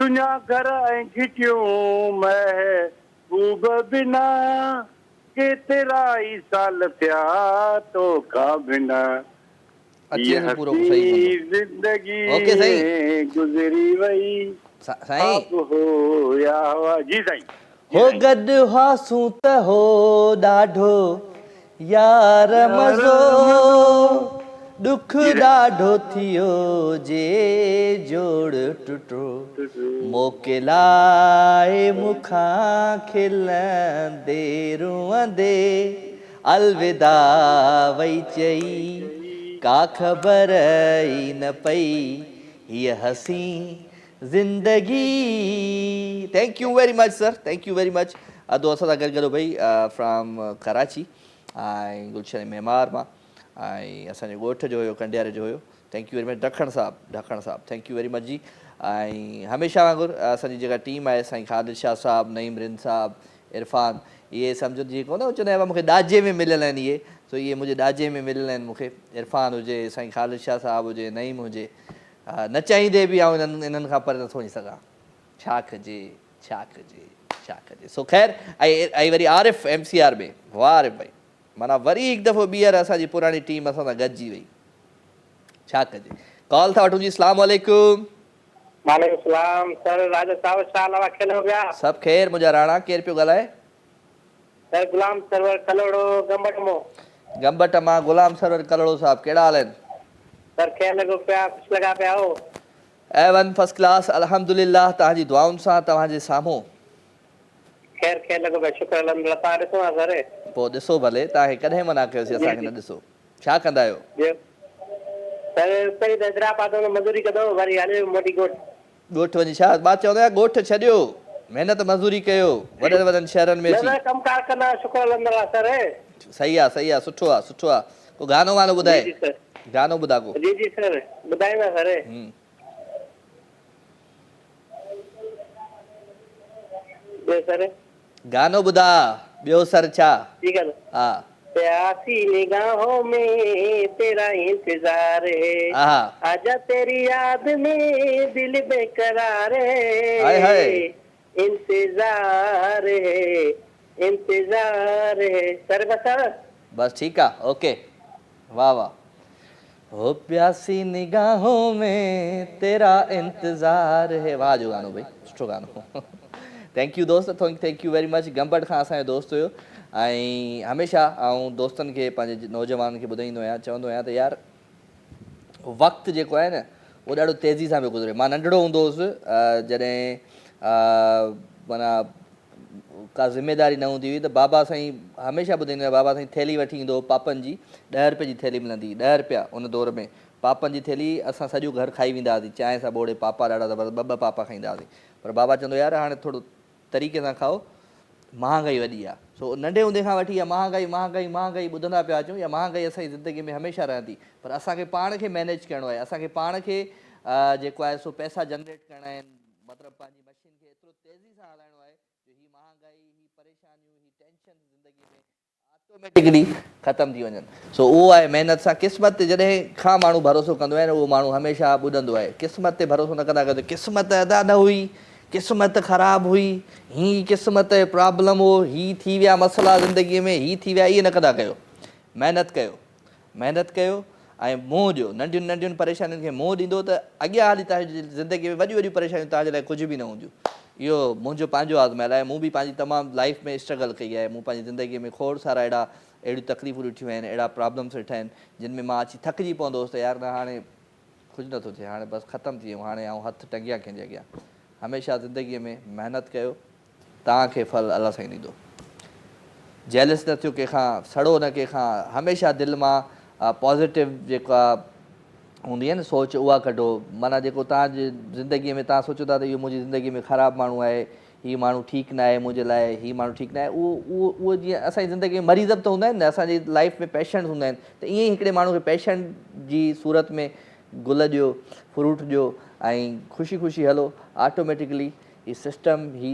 सुञा घर ऐं घिटियूं महबूब बिना केतिरा ई साल थिया तोखां बिना अची ये वञे पूरो हसी सही जिंदगी ओके, सही। गुज़री वई साईं आप हो या हवा जी साईं हो गॾु हासूं त हो ॾाढो यार मज़ो दुख ॾाढो थियो जे जोड़ टुटो मोकिलाए मूंखां खिलंदे रुअंदे अलविदा वई चई का ख़बर ई न पई हीअ हसी ज़िंदगी। Thank you very much sir, thank you very much. अदो असां सां गॾु गॾो भई फ्रॉम कराची ऐं गुलशन मेमार मां ऐं असांजे ॻोठ जो हुयो कंडियारे जो हुयो। Thank you very much ढखण Sahib thank you very much जी। ऐं हमेशह वांगुरु असांजी जेका टीम आहे साईं ख़ालिद शाह साहब, नईम रिन साहब, इरफान, इहे सम्झो जीअं कोन चवंदा आहिनि मूंखे ॾाजे में मिलियल आहिनि इहे, सो इहे मुंहिंजे ॾाजे में मिलियल आहिनि मूंखे। इरफान हुजे, साईं ख़ालिद शाह साहब हुजे, नईम हुजे, न चाहींदे बि आउं इन्हनि खां परे नथो वञी सघां। छा कजे सो ख़ैर ऐं वरी आरिफ़ MCR में, वाह आरिफ़ भाई, माना वरी हिकु दफ़ो ॿीहर असांजी पुराणी टीम असां सां गॾिजी वई। छा कजे। कॉल था वठूं जी। अस्सलाम वालेकुम। वालेकुम सलाम सर। राजा साहब छा हाल आहे? खेल हो गया सभु ख़ैर। मुंहिंजा राणा केरु पियो ॻाल्हाए? सर गुलाम सरवर कलोड़ो गंबट मो। गंबट मां गुलाम सरवर कलोड़ो साहब, कहिड़ा हाल आहिनि? सर खे लॻो पिया कुझु लॻा पिया हो A1 फर्स्ट क्लास अल्हम्दुलिल्लाह, तव्हांजी दुआउनि सां तव्हांजे साम्हूं। ख़ैर खे लॻो पिया शुक्र अल्हम्दुलिल्लाह। तव्हां ॾिसो आहे सर? पोइ ॾिसो भले, तव्हांखे कॾहिं मना कयोसीं असांखे न ॾिसो? छा कंदा आहियो? सर पहिरीं त हैदराबाद में मज़दूरी कंदो वरी हलियो मोटी ॻोठ। ॻोठ वञी छा मां चवंदो आहियां ॻोठ छॾियो, महिनत मज़दूरी कयो वॾनि वॾनि शहरनि में अची। कमकार कंदा शुक्र अल्हम्दुलिल्लाह सर। सही आहे सुठो आहे। को गानो वानो ॿुधाए, गानो ॿुधा को। जी सर ॿुधाईंदा सर। सर गानो ॿुधा ॿियो सर छा? ठीक है। हा प्यासी निगाहों में तेरा इंतजार है, आजा तेरी याद में दिल बेकरार है, इंतजार है सर। बस ठीक आहे, ओके, वाह वाह। हो प्यासी निगाहों में तेरा इंतजार है, वाह जो गानो भाई, सुठो गानो। थैंक यू दोस्त, thank you very much. Gambat खां असांजो दोस्त हुयो ऐं हमेशह आउं दोस्तनि खे पंहिंजे नौजवाननि खे ॿुधाईंदो आहियां, चवंदो आहियां त यार वक़्तु जेको आहे न उहो ॾाढो तेज़ी सां पियो गुज़रे। मां नंढड़ो हूंदो हुउसि जॾहिं माना का ज़िमेदारी न हूंदी हुई त बाबा साईं हमेशह ॿुधाईंदो आहे, बाबा साईं थैली वठी ईंदो हो पापनि जी, 10 रुपए जी थैली मिलंदी, 10 रुपया उन दौर में। पापनि जी थैली असां सॼो घर खाई वेंदा हुआसीं, चांहि सां बोड़े पापा ॾाढा ज़बरदस्त, 2 पापा खाईंदा हुआसीं। पर बाबा चवंदो यार हाणे थोरो तरीक़े सां खाओ, महांगाई वॾी आहे। सो नंढे हूंदे खां वठी इहा महांगाई ॿुधंदा पिया अचूं, या महांगाई असांजी ज़िंदगी में हमेशह रहंदी, पर असांखे पाण खे मैनेज करिणो आहे, असांखे पाण खे जेको आहे सो पैसा जनरेट करणा आहिनि, मतिलबु पंहिंजी मशीन खे एतिरो तेज़ी सां हलाइणो आहे जो ही महांगाई, ही परेशानियूं, ही टेंशन ज़िंदगी में ऑटोमेटिकली ख़तमु थी वञनि। सो उहो आहे महिनत सां। क़िस्मत ते जॾहिं खां माण्हू भरोसो कंदो आहे न, उहो माण्हू हमेशह ॿुधंदो आहे। क़िस्मत ते भरोसो न कंदा कयो, क़िस्मत अदा न हुई, क़िस्मत ख़राबु हुई, ही क़िस्मत जो प्रॉब्लम हो, ही थी विया मसइला ज़िंदगीअ में, ही थी विया, इहे न कंदा कयो। महिनत कयो ऐं मोह ॾियो। नंढियुनि नंढियुनि परेशानियुनि खे मोह ॾींदो त अॻियां हली तव्हांजी ज़िंदगी में वॾियूं वॾियूं परेशानियूं तव्हांजे लाइ कुझु बि न हूंदियूं। इहो मुंहिंजो पंहिंजो आज़माइल आहे। मूं बि पंहिंजी तमामु लाइफ में स्ट्रगल कई आहे। मूं पंहिंजी ज़िंदगीअ में खोड़ सारा अहिड़ियूं तकलीफ़ूं ॾिठियूं आहिनि, अहिड़ा प्रॉब्लम्स ॾिठा आहिनि जिन में मां अची थकिजी पवंदो हुउसि त यार न हाणे कुझु नथो थिए, हाणे बसि ख़तमु थी वियो, हाणे आउं हथु टंगिया कंहिंजे अॻियां। हमेशह ज़िंदगीअ में महिनत कयो, तव्हांखे फल अलाह साईं ॾींदो। जेलस न थियो कंहिंखां, सड़ो न कंहिंखां, हमेशह दिलि मां पॉज़िटिव जेका हूंदी आहे न सोच, उहा कढो। माना जेको तव्हांजी ज़िंदगीअ में तव्हां सोचो था त इहो मुंहिंजी ज़िंदगी में ख़राबु माण्हू आहे, हीउ माण्हू ठीकु न आहे मुंहिंजे लाइ, हीउ माण्हू ठीकु न आहे, उहो जीअं असांजी ज़िंदगी में मरीज़ बि त हूंदा आहिनि न, असांजी लाइफ में पेशेंट हूंदा आहिनि, त ईअं ई हिकिड़े माण्हू खे पेशेंट जी सूरत में गुल ॾियो, फ्रूट ॾियो ऐं ख़ुशी ख़ुशी हलो। ऑटोमेटिकली ही सिस्टम ही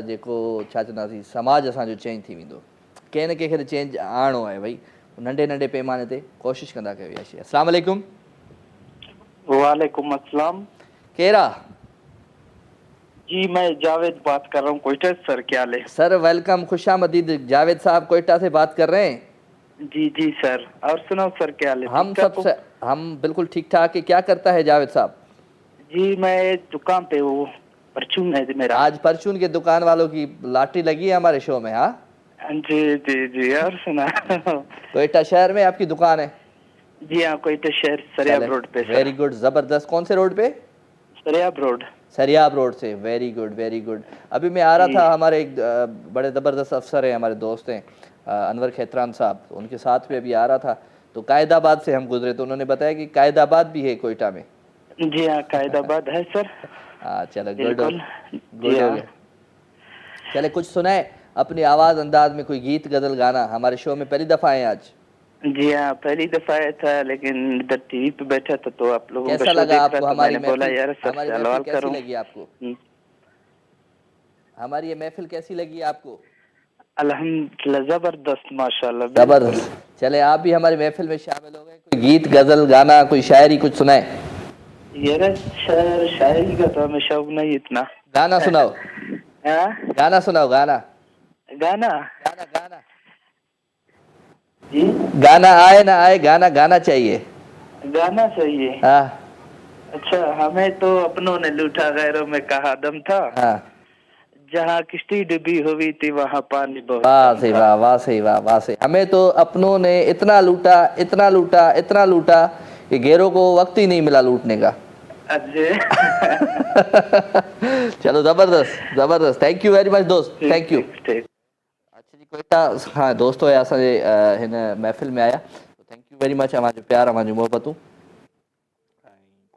जेको छा चवंदासीं समाज असांजो चेंज थी वेंदो। कंहिं न कंहिंखे त चेंज आणिणो आहे भई, नंढे नंढे पैमाने ते कोशिशि कंदा कयो इहा शइ। अस्सलाम वालेकुम। वालेकुम अस्सलाम। केरु आहे? जी मैं जावेद बात कर रहा हूँ कोयटा। सर क्या हाल है? सर वेलकम, खुशामदीद। जावेद साहब कोयटा से बात कर रहे हैं। जी जी सर, और सुनाओ सर क्या हाल है? हम बिल्कुल ठीक ठाक है। क्या करता है जावेद साहब? जी मैं दुकान पे, वो परचून है मेरा। आज परचून के दुकान वालों की लॉटरी लगी है हमारे शो में। हाँ जी जी जी, और सुना। कोयटा शहर में आपकी दुकान है? जी हाँ, कोयटा शहर सरियाब रोड पे। वेरी गुड, जबरदस्त। कौन से रोड पे? सरियाब रोड। सरियाब रोड से, वेरी गुड वेरी गुड। अभी मैं आ रहा था, हमारे एक बड़े ज़बरदस्त अफसर हैं, हमारे दोस्त हैं अनवर खेतरान साहब, उनके साथ में अभी आ रहा था तो कायदाबाद से हम गुजरे तो उन्होंने बताया कि कायदाबाद भी है कोयटा में। जी हाँ, कायदाबाद है सर। हाँ चलो, गुड हो गया। चले कुछ सुनाए अपनी आवाज़ अंदाज में, कोई गीत गज़ल गाना। हमारे शो में पहली दफ़ा आए आज? जी हाँ, पहली दफा आया था, लेकिन इधर टीवी पे बैठा था तो आप लोगों कैसा लगा आपको हमारी महफिल? बोला यार सर हमारी सवाल कैसी करूं। लगी आपको? हमारी ये महफिल कैसी लगी आपको? अल्हम्दुलिल्लाह जबरदस्त, माशाल्लाह, जबरदस्त। चले आप भी हमारी महफिल में शामिल हो गए। कोई गीत गजल गाना, कोई शायरी कुछ सुनाए? यार शायरी का तो हमें शौक नहीं इतना। गाना सुनाओ। गाना सुनाओ। गाना गाना गाना गाना जी, गाना आए ना आए, गाना गाना चाहिए। गाना चाहिए। हाँ अच्छा, हमें तो अपनों ने लूटा गैरों में कहा दम था। हाँ, जहाँ किश्ती डूबी हुई थी वहाँ पानी बहुत वाह कम सही, था। वाह वाह सही, वाह वाह सही। हमें तो अपनों ने इतना लूटा इतना लूटा इतना लूटा कि गैरों को वक्त ही नहीं मिला लूटने का। चलो जबरदस्त जबरदस्त, थैंक यू वेरी मच दोस्त, थैंक यू। अच्छा जी, कोयटा हाँ दोस्तों असांजे हिन महफ़िल में आया तो थैंक यू वेरी मच। हमारे प्यार, हमारी मोहब्बतूं,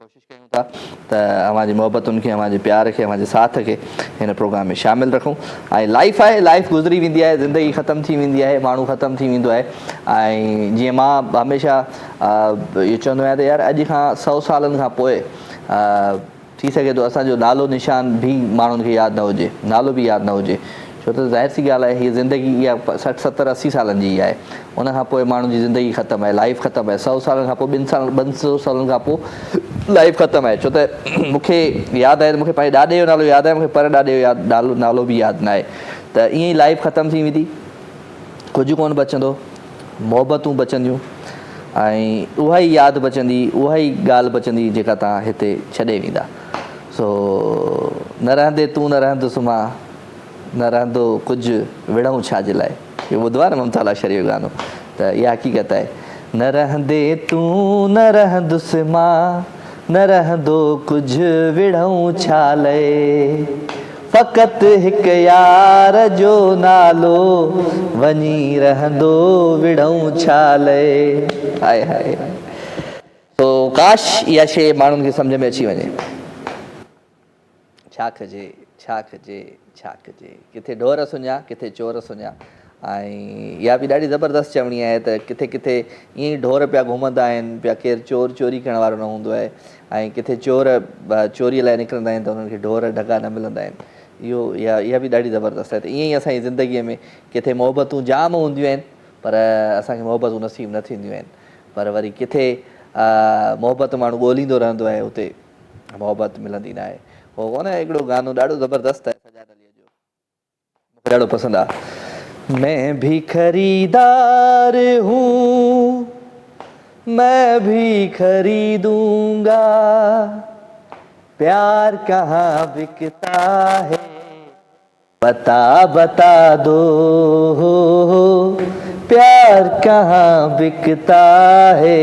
कोशिशि कयूं था त हमारी मोहब्बतुनि खे, हमारे प्यार खे, हमारे साथ खे हिन प्रोग्राम में शामिल रखूं। ऐं लाइफ आहे, लाइफ गुज़री वेंदी आहे, ज़िंदगी ख़तम थी वेंदी आहे, माण्हू ख़तम थी वेंदो आहे। ऐं जीअं मां हमेशह इहो चवंदो आहियां त यार अॼु खां 100 सालनि खां पोइ थी सघे थो असांजो नालो निशान भी माण्हुनि खे यादि न हुजे, नालो बि यादि न हुजे, छो त ज़ाहिर सी ॻाल्हि आहे हीअ ज़िंदगी इहा 60 70 80 सालनि जी आहे। उन खां पोइ माण्हुनि जी ज़िंदगी ख़तमु आहे, लाइफ ख़तमु आहे। 100 सालनि खां पोइ 200 सालनि खां पोइ लाइफ ख़तमु आहे। छो त मूंखे यादि आहे, मूंखे पंहिंजे ॾाॾे जो नालो यादि आहे, मूंखे पर ॾाॾे जो नालो बि यादि न आहे। त ईअं ई लाइफ ख़तमु थी वेंदी, कुझु कोन बचंदो, मोहबतूं बचंदियूं ऐं उहा ई यादि बचंदी, उहा ई ॻाल्हि बचंदी जेका तव्हां हिते छॾे वेंदा। सो न रहंदे तूं न रहंदुसि मां, न रहंदो कुझु विढ़ऊं छा जे लाइ। इहो ॿुधो आहे न ममताला शरीफ़ गानो, त इहा हक़ीक़त आहे। न रहंदे तूं न रहंदुसि मां, न रहंदो कुझु विढ़ऊं छा लाइ, फ़क़ति हिकु यार जो नालो वञी रहंदो विढ़ऊं छा लाइ। हाय हाय। तो काश इहा शइ माण्हुनि खे सम्झ में अची वञे। छा कजे छा कजे छा कजे, किथे ढोर सुञा किथे चोर सुञा। ऐं इहा बि ॾाढी ज़बरदस्त चवणी आहे त किथे किथे ईअं ई ढोर पिया घुमंदा आहिनि पिया, केरु चोर चोरी करण वारो न हूंदो आहे, ऐं किथे चोर चोरीअ लाइ निकिरंदा आहिनि त उन्हनि खे ढोर ढगा न मिलंदा आहिनि। इहा बि ॾाढी ज़बरदस्त आहे। त ईअं ई असांजी ज़िंदगीअ में किथे मोहबतूं जाम हूंदियूं आहिनि पर असांखे मोहबतूं नसीब न थींदियूं आहिनि, पर वरी किथे मोहबत माण्हू ॻोल्हींदो रहंदो आहे, उते मोहबत मिलंदी न आहे। हो कोन हिकिड़ो गानो ॾाढो ज़बरदस्त आहे सजाद अलीअ जो, मूंखे ॾाढो पसंदि आहे। मैं भी खरीदार हूँ मैं भी खरीदूंगा, प्यार कहाँ बिकता है बता बता दो, प्यार कहाँ बिकता है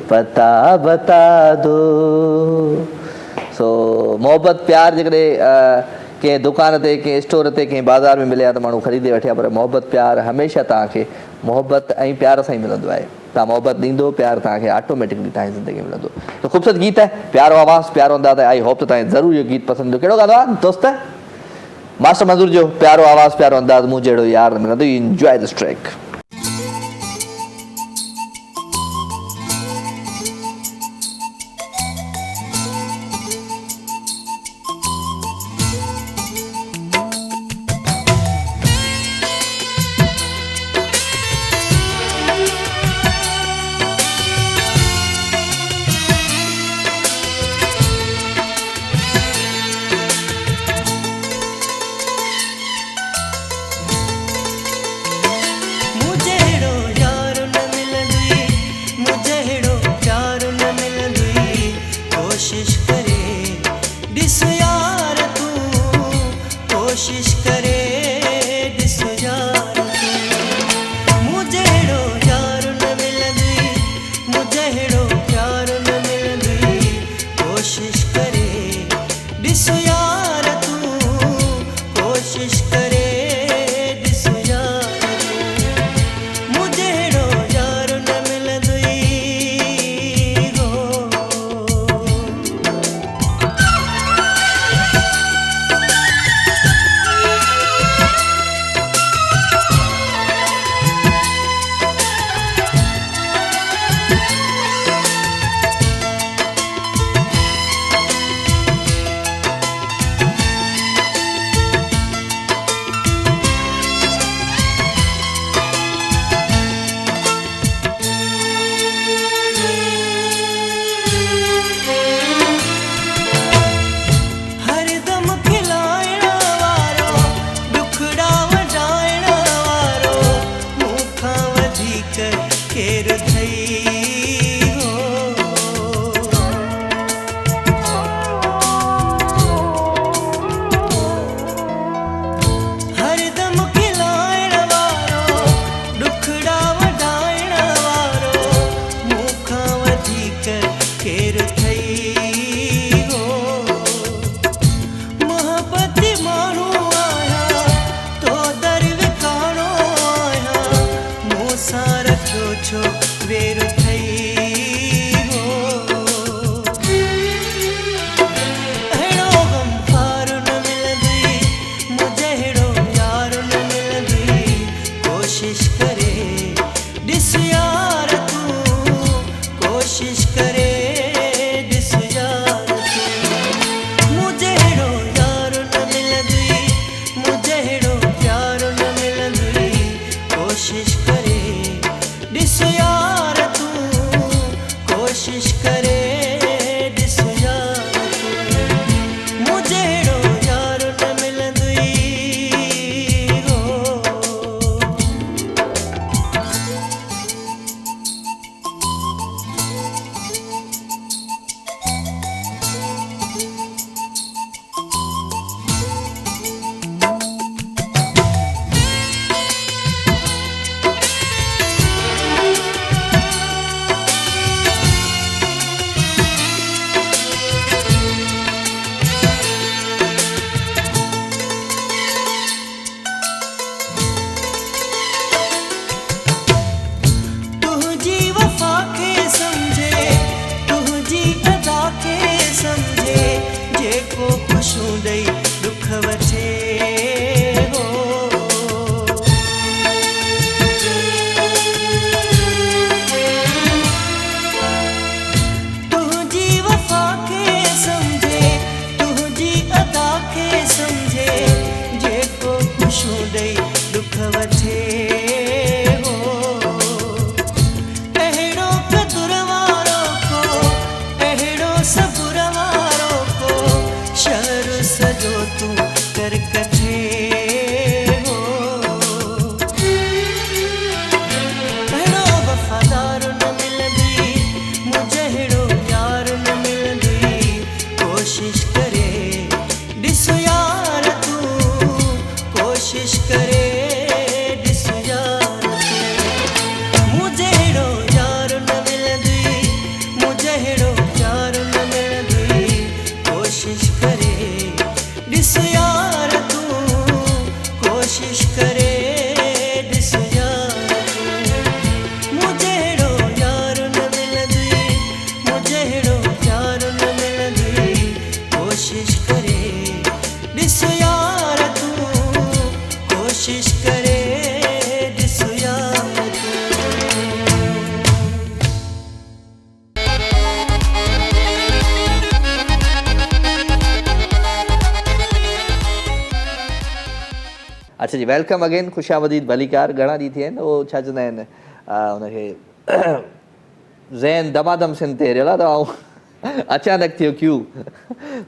पता बता दो। सो मोहब्बत प्यार जेकॾहिं कंहिं दुकान ते कंहिं स्टोर ते कंहिं बाज़ार में मिले हा त माण्हू ख़रीदे वठे हा, पर मोहब्बत प्यार हमेशह तव्हांखे मोहब्बत ऐं प्यार सां ई मिलंदो आहे। तव्हां मोहब्बत ॾींदो, प्यार तव्हांखे ऑटोमेटिकली तव्हांजी ज़िंदगी में मिलंदो। त ख़ूबसूरत गीत आहे, प्यारो आवाज़, प्यारो अंदाज़ आहे। आई होप त तव्हांखे ज़रूरु इहो गीत पसंदि ईंदो। कहिड़ो गानो आहे दोस्त? मास्टर मंज़ूर जो प्यारो आवाज़ प्यारो अंदाज़, मूं जहिड़ो यार न मिलंदो। Enjoy this track. केर थई हो हरदम खिलाइण वारो दुखड़ा वधाइण वारो मूंखां वधीक केर थई हो मोहब्बती माण्हू आया तो दर विकाणो आया मूं सां रखियो छो वेर थई हो अहिड़ो गमखार न मिलंदी मुंहिंजो यार न मिलंदी कोशिश करे ॾिस यार तूं कोशिश करे ॾिस यार तूं मुंहिंजो यार न मिलंदी मुंहिंजो प्यार न मिलंदी कोशिश करे ॾिस यार तूं कोशिश करे ॾिस यार तूं मुंहिंजो यार न मिलंदी हो तुझी वफा खे समझे तुझी अदा खे समझे जेको ख़ुशियूं ॾेई दुख वठे हो तुझी वफा खे समझे तुझी अदा खे समझे जेको ख़ुशियूं ॾेई दुख वठे हो अहिड़ो कदुर वारो को अहिड़ो सबुर वारो को शहर सजो तूं कर कठे हो अहिड़ो वफ़ादार न मिलंदी मुंहिंजो यार न मिलंदी कोशिश करे ॾिस यार तूं कोशिश करे ॾिस यार तूं मुंहिंजो यार न मिलंदी मुंहिंजो प्यार न मिलंदी कोशिश करे ॾिस यार तूं कोशिश करे ॾिस यार तूं मुंहिंजो यार न मिलंदी मुंहिंजो प्यार न मिलंदी कोशिश करे ॾिस यार तूं कोशिश करे ॾिस यार तूं अच्छा जी वेलकम अगेन ख़ुशामदीद भलीकार घणा ॾींहं थिया आहिनि उहो छा चवंदा आहिनि हुनखे ज़ैन दमादम सिंध ते रहियल आहे त आउं अचानक थियो क्यू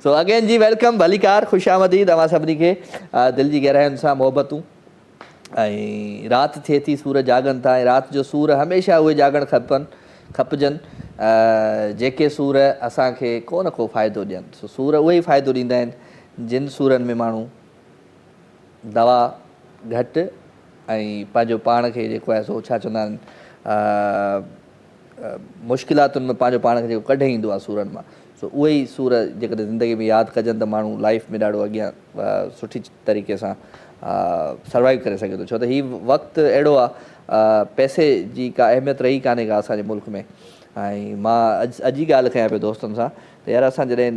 सो अगेन जी वेलकम भलीकार ख़ुशामदीद तव्हां सभिनी खे दिलि जी गहराइयुनि सां मोहबतूं ऐं राति थिए थी सूर जागनि था ऐं राति जो सूर हमेशह उहे जागणु खपजनि जेके सूर असांखे को न को फ़ाइदो ॾियनि सो सूर उहे ई फ़ाइदो ॾींदा आहिनि जिन सूरनि में माण्हू दवा घटि ऐं पंहिंजो पाण खे जेको आहे सो छा चवंदा आहिनि मुश्किलातुनि में पंहिंजो पाण खे जेको कढे ईंदो आहे सूरनि मां सो उहे ई सूर जेकॾहिं ज़िंदगी में यादि कजनि त माण्हू लाइफ में ॾाढो अॻियां सुठी तरीक़े सां सर्वाइव करे सघे थो छो त हीउ वक़्तु अहिड़ो आहे पैसे जी का अहमियत रही कान्हे का असांजे मुल्क में ऐं मां अॼु जी ॻाल्हि कयां पियो दोस्तनि सां त यार असां जॾहिं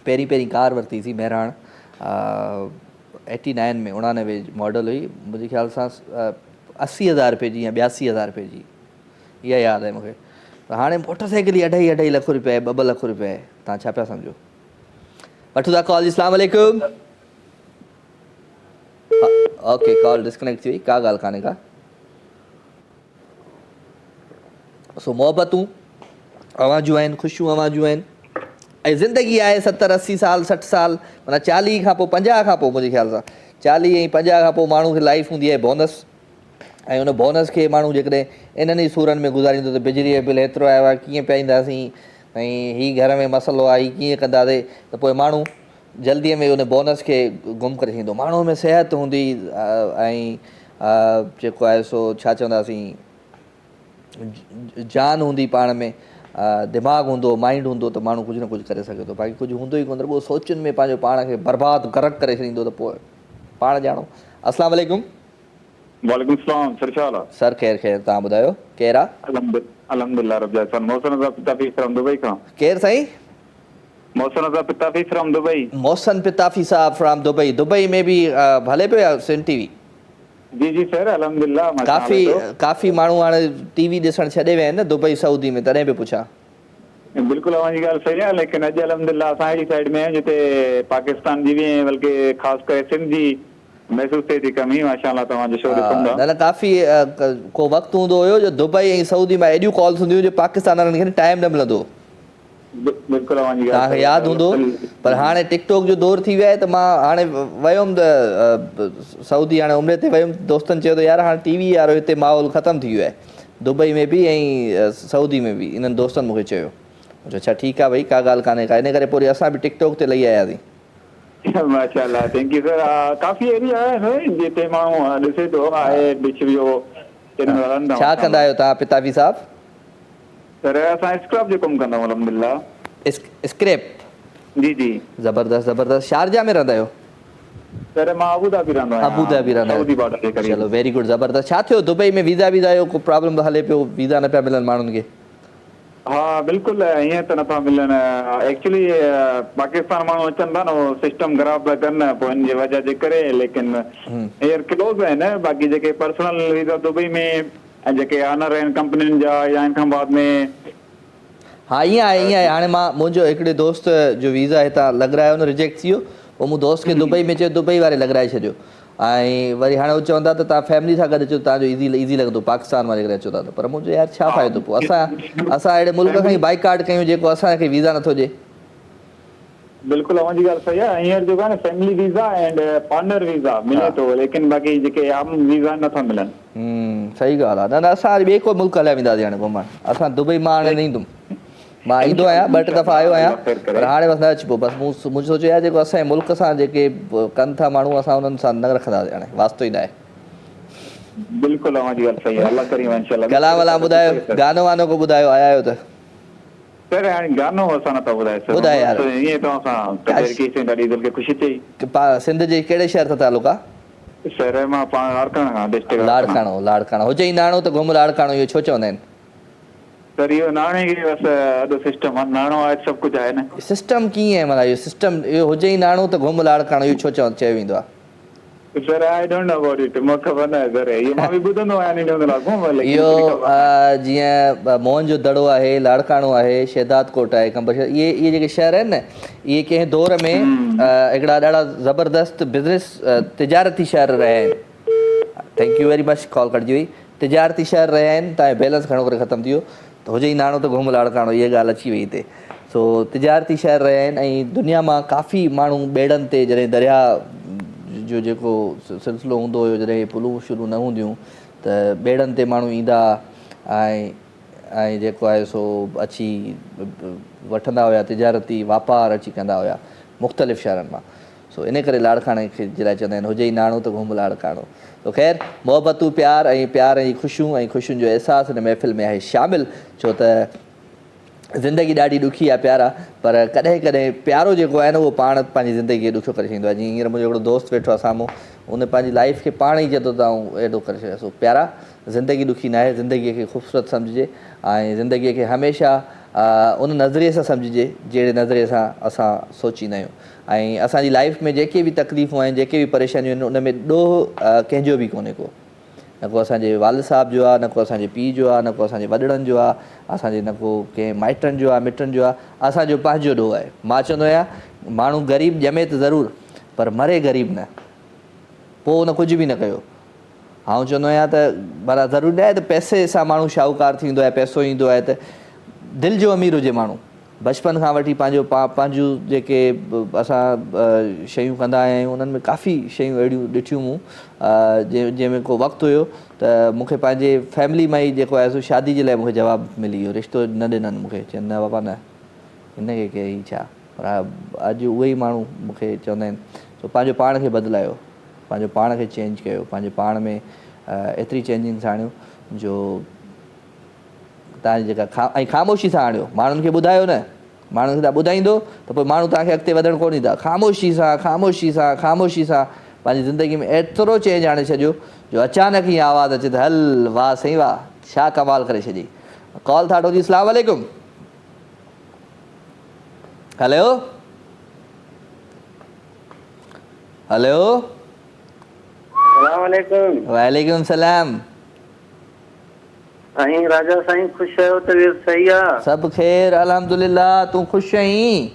पहिरीं कार वरितीसीं महिराण 89 में 89 मॉडल हुई मुंहिंजे ख़्याल सां 80,000 रुपए जी या 82,000 रुपए जी इहा यादि आहे मूंखे त हाणे मोटरसाइकिल ई 2.5 लख रुपए 2 लख रुपए तव्हां छा पिया सम्झो वठूं था कॉल अस्सलाम वालेकुम ओके कॉल डिस्कनेक्ट थी वई का ॻाल्हि कान्हे का सो मोहबतूं आवाज़ूं आहिनि ख़ुशियूं आवाज़ूं आहिनि ऐं ज़िंदगी आहे 70-80 साल 60 साल माना 40 खां पोइ 50 खां पोइ मुंहिंजे ख़्याल सां 40 ऐं 50 खां पोइ माण्हू खे लाइफ हूंदी आहे बोनस ऐं उन बोनस खे माण्हू जेकॾहिं इन्हनि ई सूरनि में गुज़ारींदो त बिजलीअ जो बिल एतिरो आयो आहे कीअं पियाईंदासीं ऐं हीअ घर में मसइलो आहे हीअ कीअं कंदासीं त पोइ माण्हू जल्दीअ में उन बोनस खे गुम करे छॾींदो। माण्हूअ में सिहत हूंदी ऐं जेको आहे सो छा चवंदासीं जान हूंदी पाण में, दिमाग़ु हूंदो, माइंड हूंदो त माण्हू कुझु न कुझु करे सघे थो। बाक़ी कुझु हूंदो ई कोन, रुॻो सोचनि में पंहिंजो पाण खे बर्बादु गरक करे छॾींदो त पोइ पाण ॼाणो। अस्सलाम वालेकुम। वालेकुम सलाम, सर छा हाल आहे? सर ख़ैर ख़ैर, तव्हां ॿुधायो केरु आहे? अल्हम्दुलिल्लाह रब जा सन। मोहसिन रज़ा पिताफ़ी फ्रॉम दुबई खां। केरु साईं? Mohsin Raza Pitafi from Dubai. मोहसिन पिताफ़ी साहब फ्रॉम दुबई। दुबई में बि हले पियो आहे सिंध टीवी? जी जी सर, अल्हम्दुलिल्लाह। काफ़ी माण्हू हाणे टीवी ॾिसणु छॾे विया आहिनि न दुबई सऊदी में, तॾहिं बि पुछां। बिल्कुलु अव्हांजी ॻाल्हि सही आहे, लेकिन अॼु अल्हम्दुलिल्लाह असां अहिड़ी साइड में आहियूं जिते पाकिस्तान जी बि ऐं बल्कि ख़ासि करे सिंध जी महसूस थिए थी कमी। माशाअल्लाह तव्हांजो शो ॾिसूं था। न काफ़ी को वक़्तु हूंदो हुयो जो दुबई ऐं सऊदी मां एॾियूं कॉल्स हूंदियूं जो पाकिस्तान वारनि खे टाइम न मिलंदो। बिल्कुलु अव्हांजी ॻाल्हि तव्हांखे यादि हूंदो, पर हाणे टिकटॉक जो दौर थी वियो आहे त मां हाणे वियुमि त सऊदी, हाणे उमिरि ते वियुमि, दोस्तनि चयो त यार हाणे टीवी वारो हिते माहौल ख़तमु थी वियो आहे दुबई में बि ऐं सऊदी में बि। इन्हनि दोस्तनि मूंखे चयो। अच्छा ठीकु आहे भई, का ॻाल्हि कान्हे का, इन करे पोइ असां बि टिकटॉक ते लही आयासीं। माशाअल्लाह, थैंक यू सर। काफ़ी एरिया आहे जिते माण्हू ॾिसे थो आहे डिश जो। छा कंदा आहियो तव्हां पिताफ़ी साहब? सर असां स्क्रैप जो कमु कंदा आहियूं अल्हम्दुलिल्लाह। स्क्रैप? जी जी, ज़बरदस्त ज़बरदस्त। शारजा में रहंदा आहियो? सर मां अबू धाबी रहंदो आहियां। अबू धाबी रहंदा सऊदी बॉर्डर जे करीब। चलो वेरी गुड, ज़बरदस्त। छा थियो दुबई में वीज़ा जो को प्रॉब्लम हले पियो, वीज़ा न पिया मिलनि माण्हुनि खे? हा बिल्कुलु, ईअं त नथा मिलनि। एक्चुअली पाकिस्तान माण्हू अचनि था न, उहो सिस्टम ख़राब था कनि पोइ हिन जी वजह जे करे, लेकिन हींअर क्लोज़ आहिनि। बाक़ी जेके पर्सनल वीज़ा दुबई में ऐं जेके ऑनर आहिनि कंपनियुनि जा या इन खां बाद में। हा ईअं आहे। हाणे मुंहिंजो हिकिड़े दोस्त जो वीज़ा हितां लॻारायो न, रिजेक्ट थी वियो। पोइ मूं दोस्त खे दुबई में चयो, दुबई वारे लॻाराए छॾियो। ऐं वरी हाणे उहो चवंदा त तव्हां फैमिली सां गॾु अचो, तव्हांजो ईज़ी लॻंदो पाकिस्तान मां जेकॾहिं अचो था त। पर मुंहिंजो यार छा फ़ाइदो पोइ, असां अहिड़े मुल्क खां ई बाइकाट कयूं जेको असांखे वीज़ा नथो ॾिए। बिल्कुलु अव्हांजी ॻाल्हि सही आहे। हींअर जेको आहे न family visa and partner visa मिले थो, लेकिन बाक़ी जेके आम वीज़ा नथा मिलनि। सही ॻाल्हि आहे। न असां ॿिए को मुल्क हलिया वेंदासीं हाणे घुमणु। असां दुबई मां हाणे न ईंदुमि। मां ईंदो आहियां, 2 टे दफ़ा आयो आहियां, पर हाणे बसि न अची पोइ। बसि मुंहिंजो सोचियो आहे जेको असांजे मुल्क सां जेके कनि था माण्हू, असां उन्हनि सां न रखंदासीं, हाणे वास्तो ई न आहे। बिल्कुलु अव्हांजी ॻाल्हि सही आहे। अल्लाह करीम इंशाअल्लाह। कलाम वलाम ॿुधायो, गानो वानो को ॿुधायो, आया आहियो त? सर हाणे गानो असां नथा ॿुधाए सघूं। ॿुधाए यार। ईअं तव्हां सां ॾाढी दिलि खे ख़ुशी थी। सिंध जे कहिड़े शहर सां तालुक आहे? सर मां पाण लाड़काणा खां, डिस्ट्रिक्ट लाड़काणो। हुजे ई नाणो त घुम लाड़काणो, इहो छो चवंदा आहिनि? सर इहो नाणे खे बसि अॾो सिस्टम आहे, नाणो आहे सभु कुझु आहे न। सिस्टम कीअं आहे माना? इहो सिस्टम, इहो हुजे ई नाणो त घुम लाड़काणो, इहो छो चयो वेंदो आहे? Sir I don't know about it, मूंखे ख़बर न आहे सर। इहो मां बि ॿुधंदो आहियां। इहो जीअं मोहन जो दड़ो आहे, लाड़काणो आहे, शहदाद कोट आहे, कंबरशहर, इहे जेके शहर आहिनि न, इहे कंहिं दौर में हिकिड़ा ॾाढा ज़बरदस्त बिज़नेस तिजारती शहर रहिया आहिनि। Thank you very much, call कटिजी वई। तिजारती शहर रहिया आहिनि, तव्हांजो बैलेंस घणो करे ख़तमु थी वियो त हुजे ई नाणो त घुम लाड़काणो, इहा ॻाल्हि अची वई हिते। सो तिजारती शहर रहिया आहिनि ऐं दुनिया मां काफ़ी माण्हू ॿेड़नि ते, जॾहिं दरिया जो जेको सिलसिलो हूंदो हुयो, जॾहिं पुलूं शुरू न हूंदियूं त ॿेड़नि ते माण्हू ईंदा ऐं जेको आहे सो अची वठंदा हुया, तिजारती वापारु अची कंदा हुया मुख़्तलिफ़ शहरनि मां। सो इन करे लाड़काणे खे जे लाइ चवंदा आहिनि हुजे ई नाणो त घुम लाड़काणो। तो ख़ैर मोहबतूं प्यार ऐं ख़ुशियूं ऐं ख़ुशियुनि जो अहसासु हिन महफ़िल में आहे शामिलु, छो त ज़िंदगी ॾाढी ॾुखी आहे प्यारा, पर कॾहिं कॾहिं प्यारो जेको आहे न उहो पाण पंहिंजी ज़िंदगीअ खे ॾुखियो करे छॾींदो आहे। जीअं हींअर मुंहिंजो हिकिड़ो दोस्त वेठो आहे साम्हूं, उन पंहिंजी लाइफ खे पाण ई चए थो त आउं एॾो करे छॾियां। सो प्यारा, ज़िंदगी ॾुखी न आहे, ज़िंदगीअ खे ख़ूबसूरत सम्झिजे ऐं ज़िंदगीअ खे हमेशह उन नज़रिए सां सम्झिजे जहिड़े नज़रिए सां असां सोचींदा आहियूं। ऐं असांजी लाइफ में जेके बि तकलीफ़ूं आहिनि, जेके बि परेशानियूं आहिनि, उन में ॾोह कंहिंजो बि कोन्हे को, न को असांजे वालिद साहिब जो आहे, न को असांजे पीउ जो आहे, न को असांजे वॾड़नि जो आहे, असांजे न को कंहिं माइटनि जो आहे, मिटनि जो आहे, असांजो पंहिंजो ॾोह आहे। मां चवंदो आहियां माण्हू ग़रीब ॼमे त ज़रूरु, पर मरे ग़रीब न, पोइ उन कुझु बि न कयो। आउं चवंदो आहियां त भला ज़रूरी न आहे त पैसे सां माण्हू शाहूकारु थींदो आहे, पैसो ईंदो आहे त दिलि जो अमीर हुजे माण्हू, बचपन खां वठी पंहिंजूं जेके असां शयूं कंदा आहियूं उन्हनि में काफ़ी शयूं अहिड़ियूं ॾिठियूं मूं जंहिंमें को वक़्तु हुयो त मूंखे पंहिंजे फैमिली मां ई जेको आहे सो शादी जे लाइ मूंखे जवाबु मिली वियो, रिश्तो न ॾिननि मूंखे, चवनि न बाबा न हिनखे के ई छा, पर अॼु उहे ई माण्हू मूंखे चवंदा आहिनि सो पंहिंजो पाण खे बदिलायो, पंहिंजो पाण खे चेंज कयो, पंहिंजे पाण में एतिरी चेंजिंग्स आणियो जो तव्हांजी जेका ऐं ख़ामोशी सां आणियो, माण्हुनि खे ॿुधायो न, माण्हुनि खे तव्हां ॿुधाईंदो त पोइ माण्हू तव्हांखे अॻिते वधणु कोन ईंदा, ख़ामोशी सां पंहिंजी ज़िंदगी में एतिरो चेंज आणे छॾियो जो अचानक ई आवाज़ु अचे त हल वाह साईं वाह छा कमाल करे छॾी। कॉल था जी, अस्सलाम वालेकुम। हेलो हेलो वालेकुम सलाम। साईं राजा साईं ख़ुशि आहियो? तबीअत सही आहे? सभु ख़ैर अल्हम्दुलिल्लाह, तूं ख़ुशि आहीं?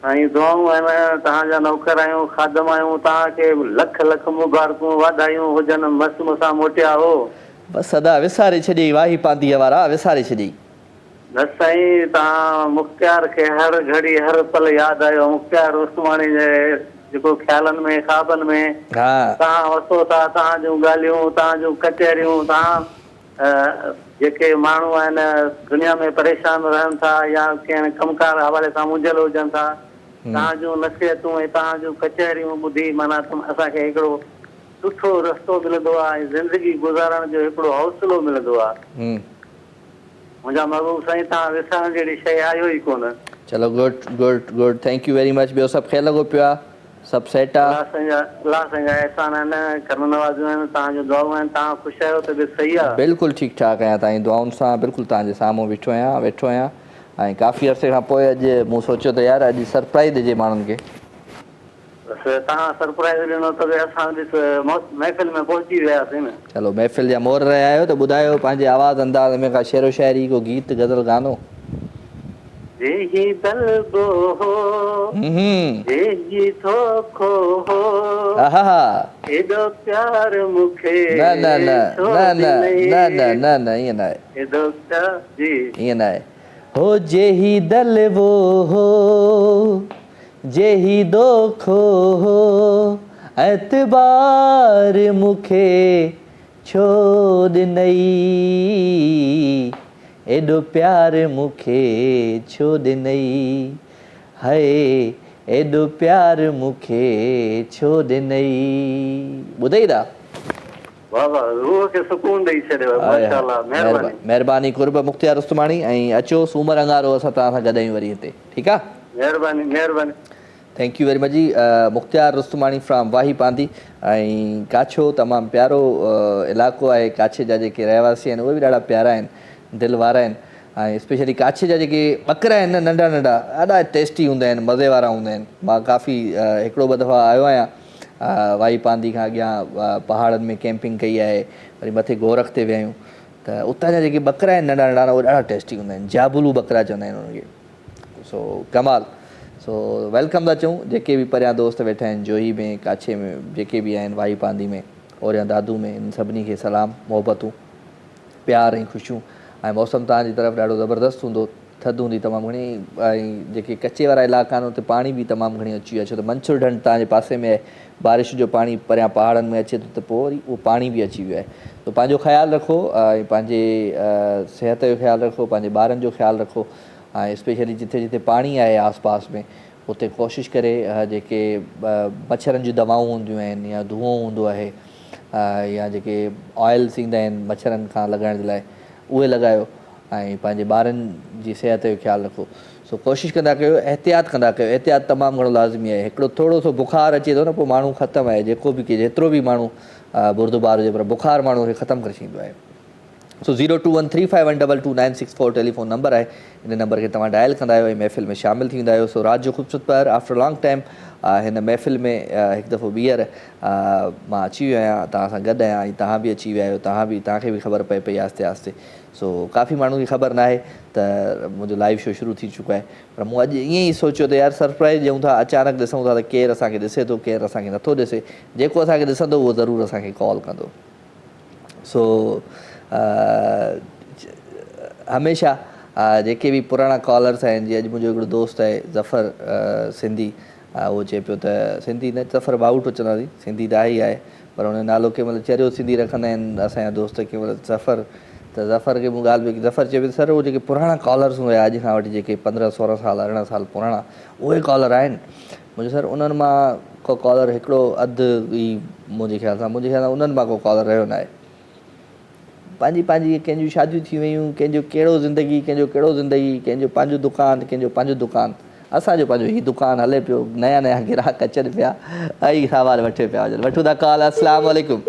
साईं दुआऊं आहिनि, तव्हांजा नौकर आहियूं, ख़ादम आहियूं, तव्हांखे लख लख मुबारकूं वाधायूं हुजनि, मस्तु मूंसां मोटिया हो। बसि सदा विसारे छॾियईं वाही पांधीअ वारा, विसारे छॾियईं। बसि साईं तव्हां मुख़्तियार खे हर घड़ी हर पल यादि आयो, मुख़्तियार उस्मानी जे जेको ख़्यालनि में ख़्वाबनि में तव्हां वसो था, तव्हां जूं ॻाल्हियूं, तव्हां जूं कचहरियूं, तव्हां जेके माण्हू आहिनि दुनिया में परेशान रहनि था या कंहिं कमकार हवाले सां मुंझल हुजनि था, तव्हां जूं नसीहतूं ऐं तव्हां जूं कचहरियूं ॿुधी माना असांखे हिकिड़ो सुठो रस्तो मिलंदो आहे, ज़िंदगी गुज़ारण जो हिकिड़ो हौसलो मिलंदो आहे। मुंहिंजा महबूब साईं तव्हां विसारण जहिड़ी शइ आयो ई कोन। चलो good good good, thank you very much. ॿियो सभु ख़ैर लॻो पियो आहे? सभु सेट आहे? अलाह साईं एहसान आहिनि, करम नवाज़ियूं आहिनि, तव्हांजो दुआऊं आहिनि, तव्हां ख़ुशि आहियो त सही आहे? बिल्कुलु ठीकु ठाकु आहियां, तव्हांजी दुआउनि सां बिल्कुलु तव्हांजे साम्हूं वेठो आहियां ऐं काफ़ी अरसे खां पोइ अॼु मूं सोचियो त यार अॼु सरप्राइज़ ॾिजे माण्हुनि खे। तव्हां सरप्राइज़ ॾिनो त असां महफ़िल में पहुची वियासीं न। चलो महफ़िल जा मोर रहिया आहियो त ॿुधायो पंहिंजे आवाज़ अंदाज़ में का शेरो शाइरी, को गीत गज़ल गानो? जेही दलबो हो जेही थोखो हो एॾो प्यार मूंखे न न न न न न न ईअं न आहे, एॾो प्यार जी ईअं न आहे। हो जेही दलबो हो जेही दोखो हो एतबार मूंखे छो ॾिनई, एॾो प्यार मूंखे छो ॾिनई, हाय एॾो प्यार मूंखे छो ॾिनई। ॿुधई था? वाह वाह, रूह खे सुकून ॾेई छॾियो, माशाअल्लाह, महिरबानी महिरबानी। कुर्ब मुख़्तियार उस्तमाणी ऐं अचो सूमर अंगारो असां तव्हां सां गॾु आहियूं वरी हिते, ठीकु आहे? महिरबानी महिरबानी, थैंक यू वेरी मच जी। मुख़्तियार रुस्तमानी फ्राम वाही पांधी ऐं काछो तमामु प्यारो इलाइक़ो आहे। काछे जा जेके रहवासी आहिनि उहे बि ॾाढा प्यारा आहिनि, दिलि वारा आहिनि ऐं स्पेशली काछे जा जेके ॿकरा आहिनि न, नंढा नंढा ॾाढा टेस्टी हूंदा आहिनि, मज़े वारा हूंदा आहिनि। मां काफ़ी हिकिड़ो ॿ दफ़ा आयो आहियां वाही पांधी खां अॻियां पहाड़नि में कैंपिंग कई आहे, वरी मथे गोरख ते विया आहियूं त उतां जा जेके ॿकरा आहिनि नंढा नंढा उहे ॾाढा टेस्टी हूंदा आहिनि, जाबुलू ॿकरा चवंदा आहिनि उन्हनि खे। सो कमाल। सो वेलकम था चऊं जेके बि परियां दोस्त वेठा आहिनि, जोही में, काछे में, जेके बि आहिनि, वाही पांधी में और या दादू में, इन सभिनी खे सलाम, मोहबतूं, प्यार ऐं ख़ुशियूं। ऐं मौसम तव्हांजी तरफ़ ॾाढो ज़बरदस्तु हूंदो, थधि हूंदी तमामु घणी ऐं जेके कचे वारा इलाइक़ा आहिनि उते पाणी बि तमामु घणी अची वियो आहे, छो त मंसूर ढंढ तव्हांजे पासे में आहे, बारिश जो पाणी परियां पहाड़नि में अचे थो त पोइ वरी उहो पाणी बि अची वियो आहे। त पंहिंजो ख़्यालु रखो ऐं पंहिंजे सिहत जो ख़्यालु रखो, पंहिंजे ॿारनि जो ख़्यालु रखो ऐं स्पेशली जिथे जिथे पाणी आहे आसपास में उते कोशिशि करे जेके मच्छरनि जी दवाऊं हूंदियूं आहिनि या धुओं हूंदो आहे या जेके ऑइल्स ईंदा आहिनि मच्छरनि खां लॻाइण जे लाइ उहे लॻायो ऐं पंहिंजे ॿारनि जी सिहत जो ख़्यालु रखो। सो कोशिशि कंदा कयो, एहतियात कंदा कयो, एहतियात तमामु घणो लाज़मी आहे। हिकिड़ो थोरो सो बुख़ारु अचे थो न पोइ माण्हू ख़तमु आहे, जेको बि जेतिरो बि माण्हू बुरदुबार हुजे पर बुख़ारु माण्हू खे ख़तमु करे छॾींदो आहे। सो 0213512296 टेलीफोन नंबर आहे, इन नंबर खे तव्हां डायल कंदा आहियो ऐं महफ़िल में शामिलु थी वेंदा आहियो। सो राति जो ख़ूबसूरत पर आफ्टर लॉन्ग टाइम हिन महफ़िल में हिकु दफ़ो ॿीहर मां अची वियो आहियां, तव्हां सां गॾु आहियां ऐं तव्हां बि अची विया आहियो, तव्हांखे बि ख़बर पए पई आस्ते आस्ते। सो काफ़ी माण्हू खे ख़बर न आहे त मुंहिंजो लाइव शो शुरू थी चुको आहे, पर मूं अॼु ईअं ई सोचियो त यार सरप्राइज़ ॾियूं था, अचानक ॾिसूं था त केरु असांखे ॾिसे थो, केरु असांखे नथो ॾिसे। जेको असांखे ॾिसंदो उहो ज़रूरु असांखे कॉल कंदो। सो हमेशह जेके बि पुराणा कॉलर्स आहिनि, जीअं अॼु मुंहिंजो हिकिड़ो दोस्त आहे ज़फ़र सिंधी, उहो चए पियो त सिंधी न ज़फ़र बाउटो चवंदासीं, सिंधी त आहे ई आहे, पर हुन नालो कंहिं महिल चरियो सिंधी रखंदा आहिनि असांजा दोस्त कंहिं महिल ज़फ़र, त ज़फ़र खे मूं ॻाल्हि बि ज़फ़र चए पियो सर उहे जेके पुराणा कॉलर्स हुआ अॼु खां वठी जेके 15-16 साल 18 साल पुराणा उहे कॉलर आहिनि। मुंहिंजो सर उन्हनि मां को कॉलर हिकिड़ो अधु ई मुंहिंजे ख़्याल सां उन्हनि मां को कॉलर रहियो न आहे। पंहिंजी पंहिंजी कंहिंजूं शादियूं थी वियूं, कंहिंजो कहिड़ो ज़िंदगी, कंहिंजो कहिड़ो ज़िंदगी, कंहिंजो पंहिंजो दुकानु, कंहिंजो पंहिंजो दुकानु, असांजो पंहिंजो हीउ दुकानु हले पियो, नया नया ग्राहक अचनि पिया, ऐं सवाल वठे पिया वञनि। वठूं था कॉल। अस्सलाम वालेकुम।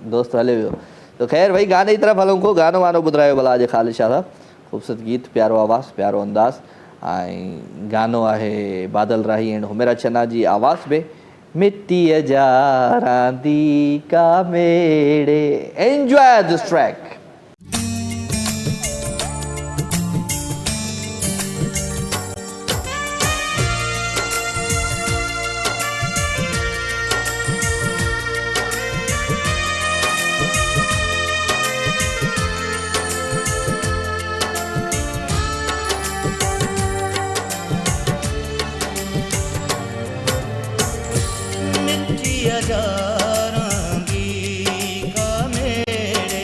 दोस्त हले वियो। तो ख़ैर भाई गाने की तरफ़ हलूं को, गानो वानो ॿुधायो भला अॼु ख़ालिद शाह साहब। ख़ूबसूरत गीत, प्यारो आवाज़, प्यारो अंदाज़, ऐं गानो आहे बादल राही एंड हुमेरा चन्ना जी आवाज़ में, मिट्टी जा रांदी का मेड़े। Enjoy this track. मिट्टी जा रांदी का मेड़े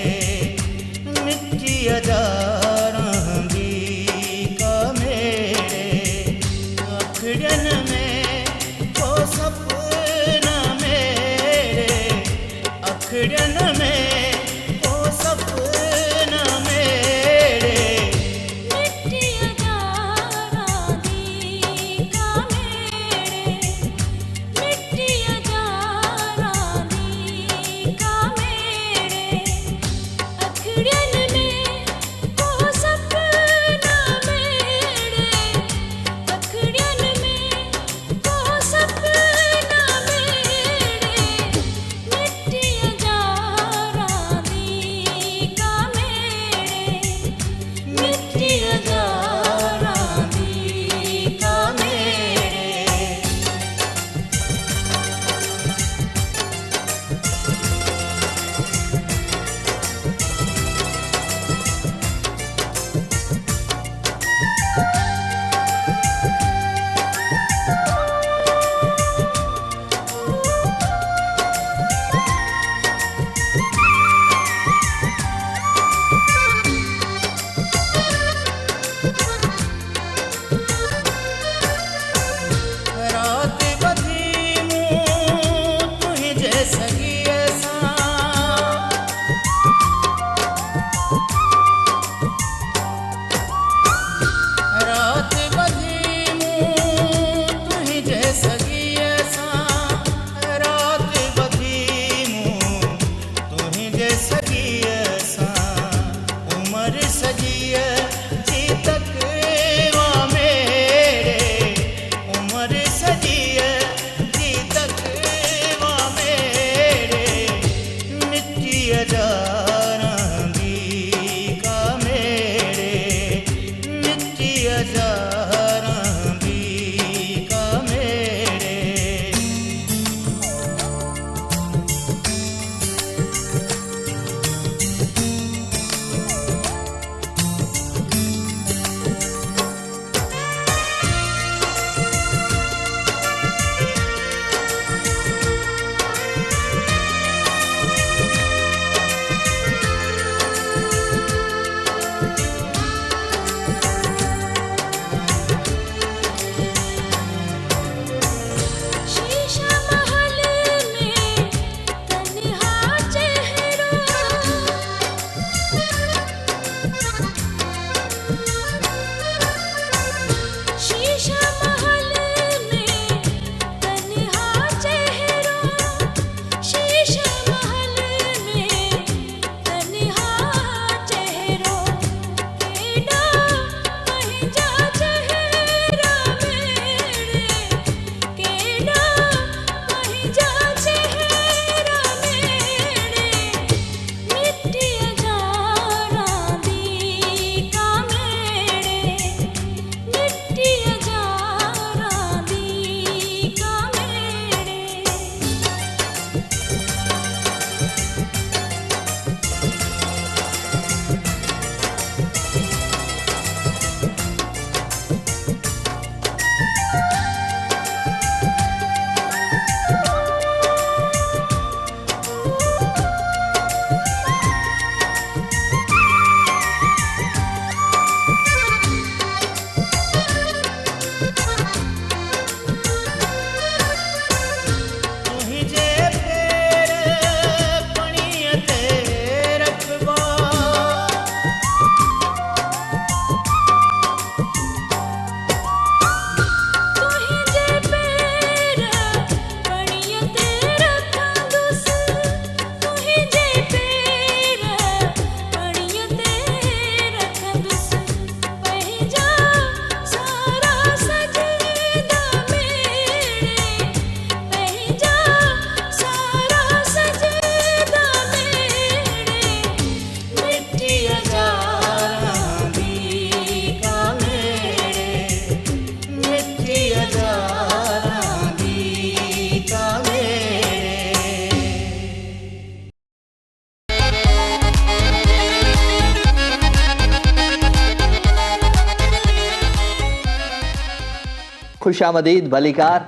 खुश आमदीद भलीकार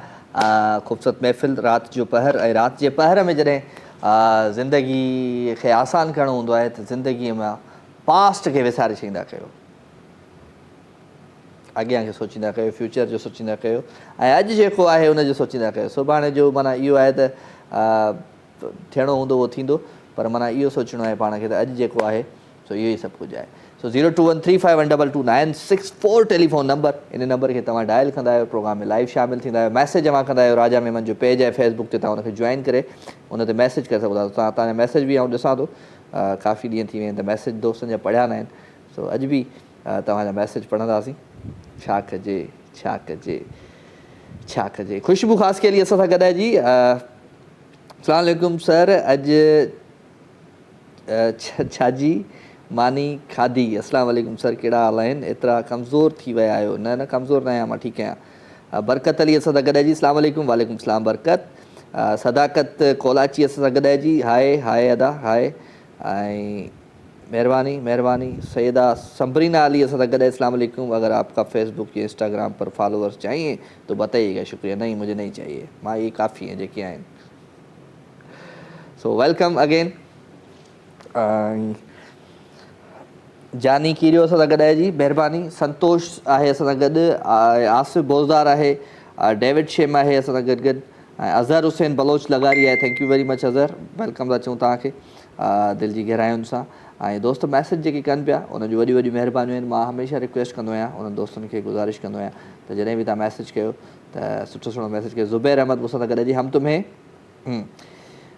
ख़ूबसूरत महफ़िल रात जो पहर ऐं रात जे पहर में जॾहिं ज़िंदगी खे आसान करणो हूंदो आहे त ज़िंदगीअ में पास्ट खे विसारे छॾींदा कयो, अॻियां खे सोचींदा कयो, फ्यूचर जो सोचींदा कयो ऐं अॼु जेको आहे उनजो सोचींदा कयो। सुभाणे जो माना इहो आहे त थियणो हूंदो उहो थींदो, पर माना इहो सोचणो आहे पाण खे त अॼु जेको आहे सो इहो ई सभु कुझु आहे। सो 02135122964 टेलीफोन नंबर, इन नंबर खे तव्हां डायल कंदा आहियो, प्रोग्राम में लाइव शामिलु थींदा आहियो, मैसेज जमा कंदा आहियो। राजा मेमन जो पेज आहे फेसबुक ते, तव्हां हुनखे जॉइन करे उन ते मैसेज करे सघो था। तव्हांजा मैसेज बि आउं ॾिसां थो, काफ़ी ॾींहं थी विया आहिनि त मैसेज दोस्तनि जा पढ़िया न आहिनि। सो अॼु बि तव्हांजा मैसेज पढ़ंदासीं। छा कजे छा कजे छा कजे। खुशबू ख़ासि के लिए असां सां गॾाए जी। अस्सलाम वालेकुम सर, अॼु छा जी मानी खाधी। अस्सलाम वालेकुम सर, कहिड़ा हाल आहिनि? एतिरा कमज़ोर थी विया आहियो? न न कमज़ोर न आहियां, मां ठीकु आहियां। बरकत अली असां सां गॾाए जी। अस्सलाम वालेकुम। वालेकुम सलाम बरकत। सदाकत कोलाची असां सां गॾाए जी। हाय हाय अदा हाय ऐं मेहरबानी मेहरबानी। सैयदा समरीना अली असां सां गॾाए। अस्सलाम वालेकुम। अगर आपका फेसबुक या इंस्टाग्राम पर फॉलोअर्स चाहिए तो बताइएगा, शुक्रिया। नहीं मुझे नहीं चाहिए, मां ये काफ़ी हैं जेके आहिनि। So welcome again. जानी कीरियो असां सां गॾाए जी, महिरबानी। संतोष आहे असां सां गॾु, आसिफ बोज़दार आहे, डेविड शेम आहे असां सां गॾु गॾु, ऐं अज़हर हुसैन बलोच लगारी आहे। Thank you very much Azhar, welcome था चऊं तव्हांखे दिलि जी गहरायुनि सां। ऐं दोस्त मैसेज जेके कनि पिया उनजूं वॾियूं वॾियूं महिरबानियूं आहिनि। मां हमेशह रिक्वेस्ट कंदो आहियां, उन्हनि दोस्तनि खे गुज़ारिश कंदो आहियां त जॾहिं बि तव्हां मैसेज कयो त सुठो सुठो मैसेज कयो। ज़ुबैर अहमद मूंसां गॾु जी। हम तुम्हें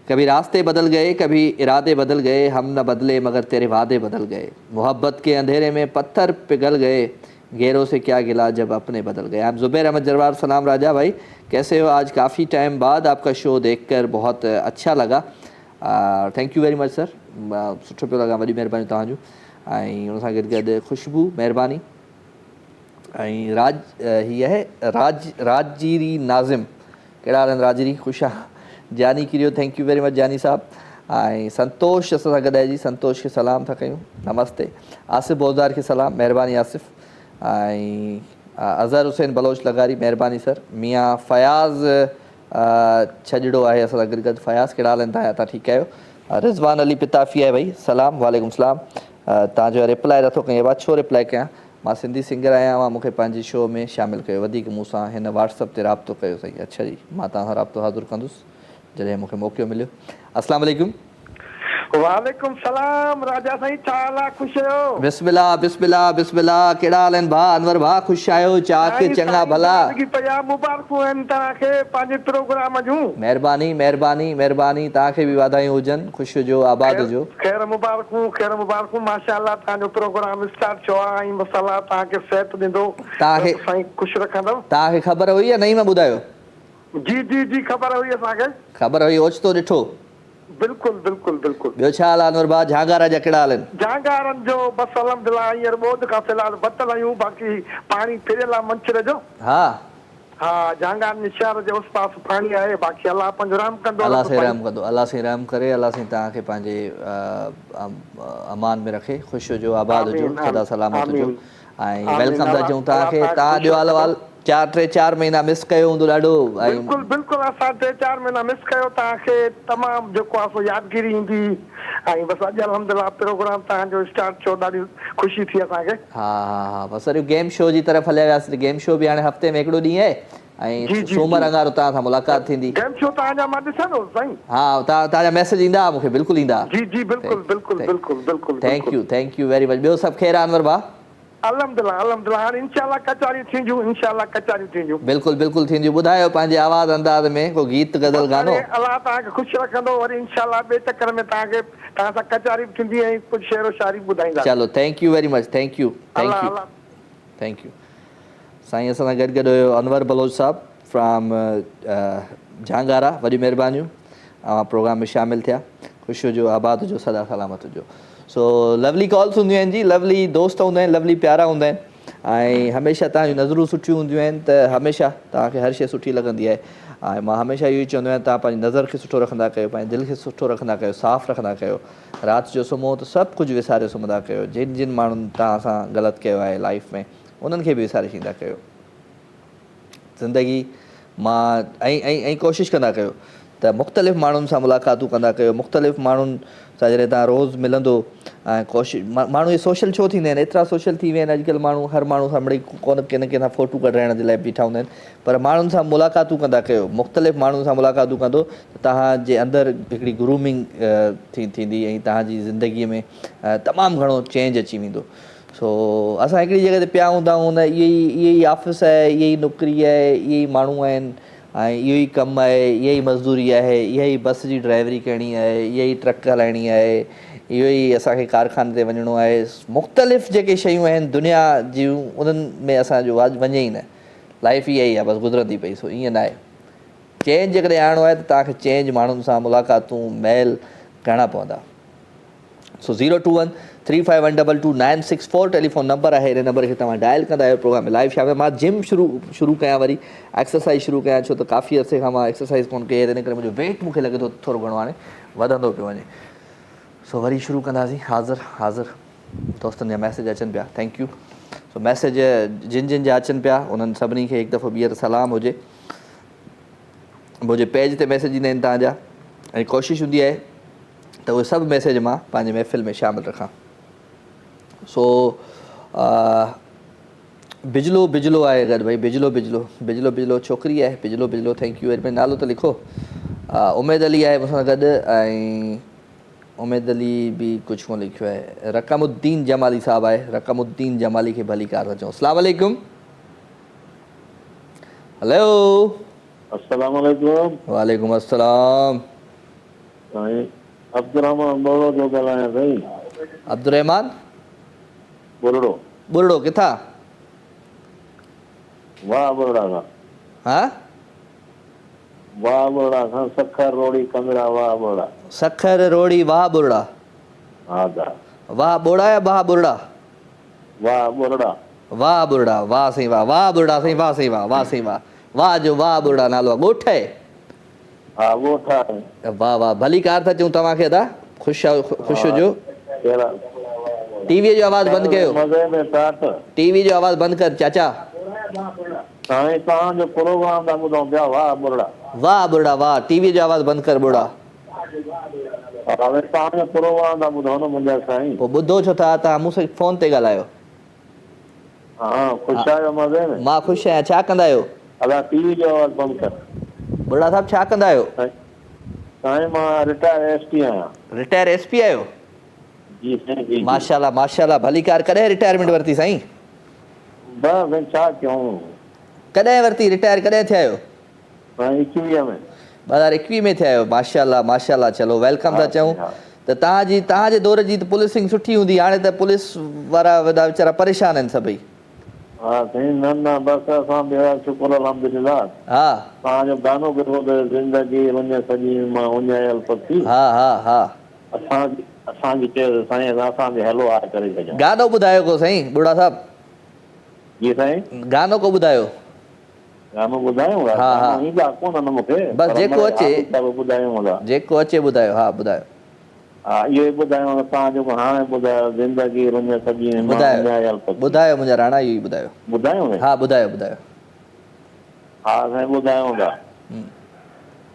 कभी रास्ते बदल गए, कभी इरादे बदल गए, हम न बदले मगर तेरे वादे बदल गए, मोहब्बत के अंधेरे में पत्थर पिघल गए, गैरों से क्या गिला जब अपने बदल गए। आप ज़ुबैर अहमद जरवार। सलाम राजा भाई, कैसे हो? आज काफ़ी टाइम बाद आपका शो देखकर बहुत अच्छा लगा। Thank you very much sir, सुठो पियो लॻा, वॾी महिरबानी तव्हांजूं। ऐं हुन सां गॾु गॾु खुशबू महिरबानी। ऐं हीअ आहे राजजीरी नाज़िम, कहिड़ा हाल आहिनि राजरी? ख़ुशि आहे। जानी किरियो, थैंक यू वेरी मच जानी साहब। ऐं संतोष असां सां गॾाए जी। संतोष खे सलाम था कयूं, नमस्ते। आसिफ बोज़दार खे सलाम, महिरबानी आसिफ। ऐं अज़हर हुसैन बलोच लगारी, महिरबानी सर। मियाँ फयाज़ छजड़ो आहे असां सां गॾु गॾु। फयाज़ कहिड़ा हाल आहिनि तव्हां ठीकु आहियो? रिज़वान अली पिताफ़ी आहे भाई, सलाम वालेकुम सलाम। तव्हांजो रिप्लाए नथो कयां, बा छो रिप्लाए कयां? मां सिंधी सिंगर आहियां, मां मूंखे पंहिंजे शो में शामिलु कयो, वधीक मूंसां हिन व्हाट्सअप ते राब्तो कयो साईं। अच्छा जी, मां तव्हां सां राब्तो हाज़िर कंदुसि जॾहिं मूंखे मौक़ो मिलियो। अस्सलाम वालेकुम। वालेकुम सलाम राजा साईं, छा हाल आहे? ख़ुशि आहियो? बिस्मिल्लाह बिस्मिल्लाह बिस्मिल्लाह। कहिड़ा हाल आहिनि भाउ अनवर भाउ? ख़ुशि आहियो? चाक चङा भला? मुबारकूं आहिनि तव्हांखे पंहिंजे प्रोग्राम जूं। महिरबानी महिरबानी महिरबानी, तव्हांखे बि वाधायूं हुजनि, ख़ुशि हुजो, आबाद हुजो। ख़ैर मुबारकूं माशाअल्लाह। तव्हांजो प्रोग्राम स्टार्ट थियो आहे ऐं मसाला तव्हांखे सिहत ॾींदो, तव्हांखे साईं ख़ुशि रखंदव। तव्हांखे ख़बर हुई या नहीं में ॿुधायो? जी जी जी ख़बर हुई असांखे। ख़बर हुई, ओचितो ॾिठो? बिल्कुलु बिल्कुलु बिल्कुलु। ॿियो छा हाल आहे अनवर भाउ? झांगारा जा कहिड़ा हाल आहिनि? झांगारनि जो बसि अलहमदिल्ला, हींअर ॿोॾि खां फ़िलहाल बतल आहियूं, बाक़ी पाणी फिरियल आहे मंछर जो। हा हा, झांगारनि शहर जे उस पास पाणी आहे, बाक़ी अलाह पंहिंजो रहम कंदो। अलाह साईं रहम कंदो, अलाह साईं रहम करे, अलाह साईं तव्हांखे पंहिंजे अमान में रखे, ख़ुशि हुजो, आबाद हुजो, सदा सलामत हुजो। ऐं वेलकम था चऊं तव्हांखे। तव्हां ॾियो हाल 4 महीना मिस कयो हूंदो ॾाढो। बिल्कुलु बिल्कुलु, असां 3-4 महीना मिस कयो तव्हांखे, तमामु जेको आहे सो यादगिरी ईंदी। ऐं बसि अॼु अलहमदिल्ला प्रोग्राम तव्हांजो स्टार्ट थियो, ॾाढी ख़ुशी थी असांखे। हा हा हा, बसि वरी गेम शो जी तरफ़ हलिया वियासीं। गेम शो बि हाणे हफ़्ते में हिकिड़ो ॾींहुं आहे ऐं सूमर अंगारो तव्हां सां मुलाक़ात थींदी। गेम शो तव्हांजा मां ॾिसंदो साईं। हा, तव्हांजा मैसेज ईंदा मूंखे, बिल्कुलु ईंदा। जी जी बिल्कुलु बिल्कुलु बिल्कुलु बिल्कुलु। Thank you very much. ॿियो सभु ख़ैर आहे अनवर भाउ? अल्हम्दुलिल्लाह अल्हम्दुलिल्लाह, हाणे इंशाअल्लाह कचारियूं थींदियूं, इंशाअल्लाह कचारियूं थींदियूं। बिल्कुलु बिल्कुलु थींदियूं। ॿुधायो पंहिंजे आवाज़ अंदाज़ में को गीत गज़ल गानो। अलाह तव्हांखे ख़ुशि रखंदो, वरी इंशाअल्लाह ॿिए चकर में तव्हांखे तव्हां सां कचारी बि थींदी ऐं कुझु शेरो शायरी ॿुधाईंदा। चलो thank you very much, thank you thank U. साईं असां सां गॾु गॾु हुयो अनवर बलोच साहब फ्राम झांगारा, वॾी महिरबानियूं, प्रोग्राम में शामिलु थिया। ख़ुशि हुजो, आबाद हुजो, सदा सलामत हुजो। सो लवली कॉल्स हूंदियूं आहिनि जी, लवली दोस्त हूंदा आहिनि, लवली प्यारा हूंदा आहिनि ऐं हमेशह तव्हांजूं नज़रूं सुठियूं हूंदियूं आहिनि त हमेशह तव्हांखे हर शइ सुठी लॻंदी आहे। ऐं मां हमेशह इहो ई चवंदो आहियां, तव्हां पंहिंजी नज़र खे सुठो रखंदा कयो, पंहिंजे दिलि खे सुठो रखंदा कयो, साफ़ु रखंदा कयो। राति जो सुम्हो त सभु कुझु विसारे सुम्हंदा कयो। जिन जिन माण्हुनि तव्हां सां ग़लति कयो आहे लाइफ में, उन्हनि खे बि विसारे छॾींदा कयो। ज़िंदगी मां ऐं कोशिशि कंदा कयो त मुख़्तलिफ़ माण्हुनि सां मुलाक़ातूं कंदा कयो, मुख़्तलिफ़ माण्हुनि सां जॾहिं तव्हां रोज़ु मिलंदो ऐं कोशिशि माण्हू इहे सोशल छो थींदा आहिनि, एतिरा सोशल थी विया आहिनि अॼुकल्ह माण्हू, हर माण्हू सां मिड़ी कोन कंहिं न कंहिं सां फ़ोटू कढाइण जे लाइ बीठा हूंदा आहिनि, पर माण्हुनि सां मुलाक़ातूं कंदा कयो, मुख़्तलिफ़ माण्हुनि सां मुलाक़ातूं कंदो त तव्हांजे अंदरि हिकिड़ी ग्रूमिंग थींदी ऐं तव्हांजी ज़िंदगीअ में तमामु घणो चेंज अची वेंदो। सो असां हिकिड़ी जॻह ते पिया हूंदा आहियूं, न इहा ई ऑफिस आहे, इहा ई नौकिरी आहे, इहे ई माण्हू आहिनि ऐं इहो ई कमु आहे, इहा ई मज़दूरी आहे, इहा ई बस जी ड्राइवरी करणी आहे, इहा ई ट्रक हलाइणी आहे, इहो ई असांखे कारखाने ते वञिणो आहे, मुख़्तलिफ़ जेके शयूं आहिनि दुनिया जूं उन्हनि में असांजो वञे ई न, लाइफ इहा ई आहे बसि गुज़रंदी पई। सो ईअं न आहे, चेंज जेकॾहिं आणिणो आहे त तव्हांखे चेंज माण्हुनि सां मुलाक़ातूं मेल करणा पवंदा। सो 02135122964 टेलीफोन नंबर आहे, हिन नंबर खे तव्हां डायल कंदा आहियो, प्रोग्राम में लाइव शामिल। मां जिम शुरू कयां, वरी एक्सरसाइज़ शुरू कयां, छो त काफ़ी अर्से खां मां एक्सरसाइज़ कोन कई आहे, इन करे मुंहिंजो वेट मूंखे लॻे थो थोरो घणो हाणे वधंदो पियो वञे। सो वरी शुरू कंदासीं। हाज़िर दोस्तनि जा मैसेज अचनि पिया, थैंक यू। सो मैसेज जिन जा अचनि पिया उन्हनि सभिनी खे हिकु दफ़ो ॿीहर सलाम हुजे। मुंहिंजे पेज ते मैसेज ईंदा आहिनि तव्हांजा, ऐं कोशिशि हूंदी आहे त उहे सभु मैसेज मां पंहिंजे महफ़िल में शामिलु रखां। सो बिजलो आहे गॾु भई, बिजलो छोकिरी आहे, बिजलो थैंक यू वेरी मच। नालो त लिखो। उमेद अली आहे मूंसां गॾु, ऐं उमेद अली बि कुझु कोन लिखियो आहे। रक़मुद्दीन जमाली साहबु आहे, रक़मुद्दीन जमाली खे भली कार था चऊं। अस्सलाम वालेकुम। हेलो, अस्सलाम वालेकुम। वालेकुम अस्सलाम। अब्दुर्रहमान बोरो जो ॻाल्हायां साईं। अब्दुर्रहमान बुरड़ो किथां? वाह बुरड़ा खां। हा, वाह बुरड़ा खां, सखर रोड़ी कंदड़ा वाह बुरड़ा। सखर रोड़ी वाह बुरड़ा। हा दा। वाह बोड़ा या वाह बुरड़ा? वाह बुरड़ा। वाह बुरड़ा, वाह साईं वाह, वाह बुरड़ा साईं, वाह साईं वाह, वाह साईं वाह, वाह जो वाह बुरड़ा नालो आहे। ॻोठ आहे? हा ॻोठ आहे। वाह वाह, भली कार था चऊं तव्हांखे अदा। ख़ुशि हुजो। टीवीअ जो आवाज़ु बंदि कयो, मज़े में टाट। टीवी जो आवाज़ु बंदि कर चाचा। साईं तव्हांजो प्रोग्राम था ॿुधूं पिया, वाह बुरड़ा। वाह बुरड़ा वाह, टीवी जो आवाज़ु बंदि कर बुरड़ा। तव्हांजो प्रोग्राम था ॿुधो न मुंहिंजा साईं। पोइ ॿुधो छो था, तव्हां मूंसां फ़ोन ते ॻाल्हायो। हा, ख़ुशि आहियो मज़े में? मां ख़ुशि आहियां। छा कंदा आहियो? अदा टीवी जो आवाज़ु बंदि कर। बुरड़ा साहब छा कंदा आहियो? साईं मां रिटायर एसपी आहियां। रिटायर एसपी आहियो? जी साईं जी। माशाल्लाह माशाल्लाह, भली कार। कॾहिं रिटायरमेंट वरिती साईं? बस छा कयूं। कॾहिं वरिती रिटायर, कॾहिं थिया आहियो? 21 में। 2021 में थिया आहियो। माशाल्लाह माशाल्लाह, चलो वेलकम था चऊं। त तव्हांजे दौर जी त पुलिसिंग सुठी हूंदी, हाणे त पुलिस वारा वॾा वीचारा परेशान आहिनि सभई। हा साईं, न बसि असां ॿिया शुक्र अल्हम्दुलिल्लाह। हा, तव्हांजो गानो ॿुधो त ज़िंदगी वञे सॼी मां उञायल पखी। हा हा हा, असांजी चयो साईं असांखे हलो आहे करे छॾियो। गानो ॿुधायो को साईं बुढ़ा साहब। जी साईं, गानो को ॿुधायो। गानो ॿुधायूं? हा हा, ईंदा कोन न मूंखे, बसि जेको अचे ॿुधायूं। जेको अचे ॿुधायो। हा ॿुधायो। हा इहो ई ॿुधायूं तव्हांजो हाणे ॿुधायो, ज़िंदगी वञे सॼी मां उञायल पखी। ॿुधायो मुंहिंजा राणा, इहो ई ॿुधायो। ॿुधायूं? हा ॿुधायो। हा साईं ॿुधायूं था।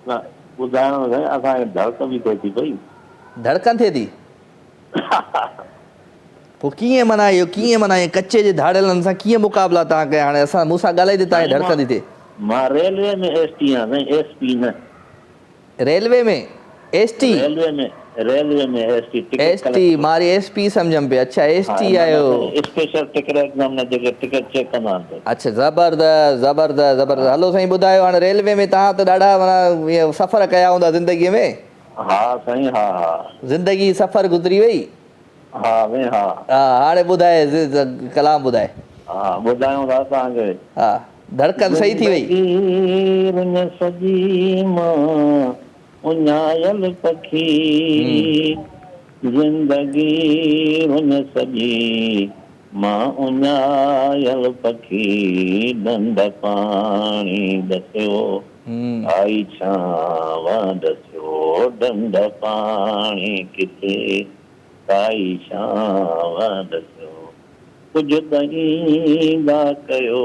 न ॿुधायूं साईं, असांखे धड़क बि थिए थी पई। धड़कन थिए थी? पोइ कीअं माना इहो कीअं माना कच्चे जे धाड़ेलनि सां कीअं मुक़ाबला तव्हां कया? हाणे असां मूंसां ॻाल्हाए तव्हांखे धड़कन थी थिए? मां रेलवे में एसटी आहियां साईं, एसपी न। रेलवे में एसटी? रेलवे में एसटी मारी एसपी सम्झम पे। अच्छा एसटी आयो, स्पेशल टिकट एग्जाम न जेके टिकट चेक कंदा आहिनि। अच्छा ज़बरदस्त। हलो साईं ॿुधायो, हाणे रेलवे में तव्हां त ॾाढा माना ईअं सफ़र कया हूंदा ज़िंदगीअ में? हा साईं हा। ज़िंदगी सफ़र गुज़री वई? हा साईं हा। हाणे ॿुधाए कलाम ॿुधाए। हा ॿुधायूं था तव्हांखे। हा, धड़कन सही थी वई? सॼी मां उञायल पखी, ज़िंदगी वञ सॼी मां उञायल पखी, ॾंड पाणी ॾसियो आई छांव ॾसियो, ॾंड पाणी किथे आई छांव ॾसियो, कुझु त ईंदा कयो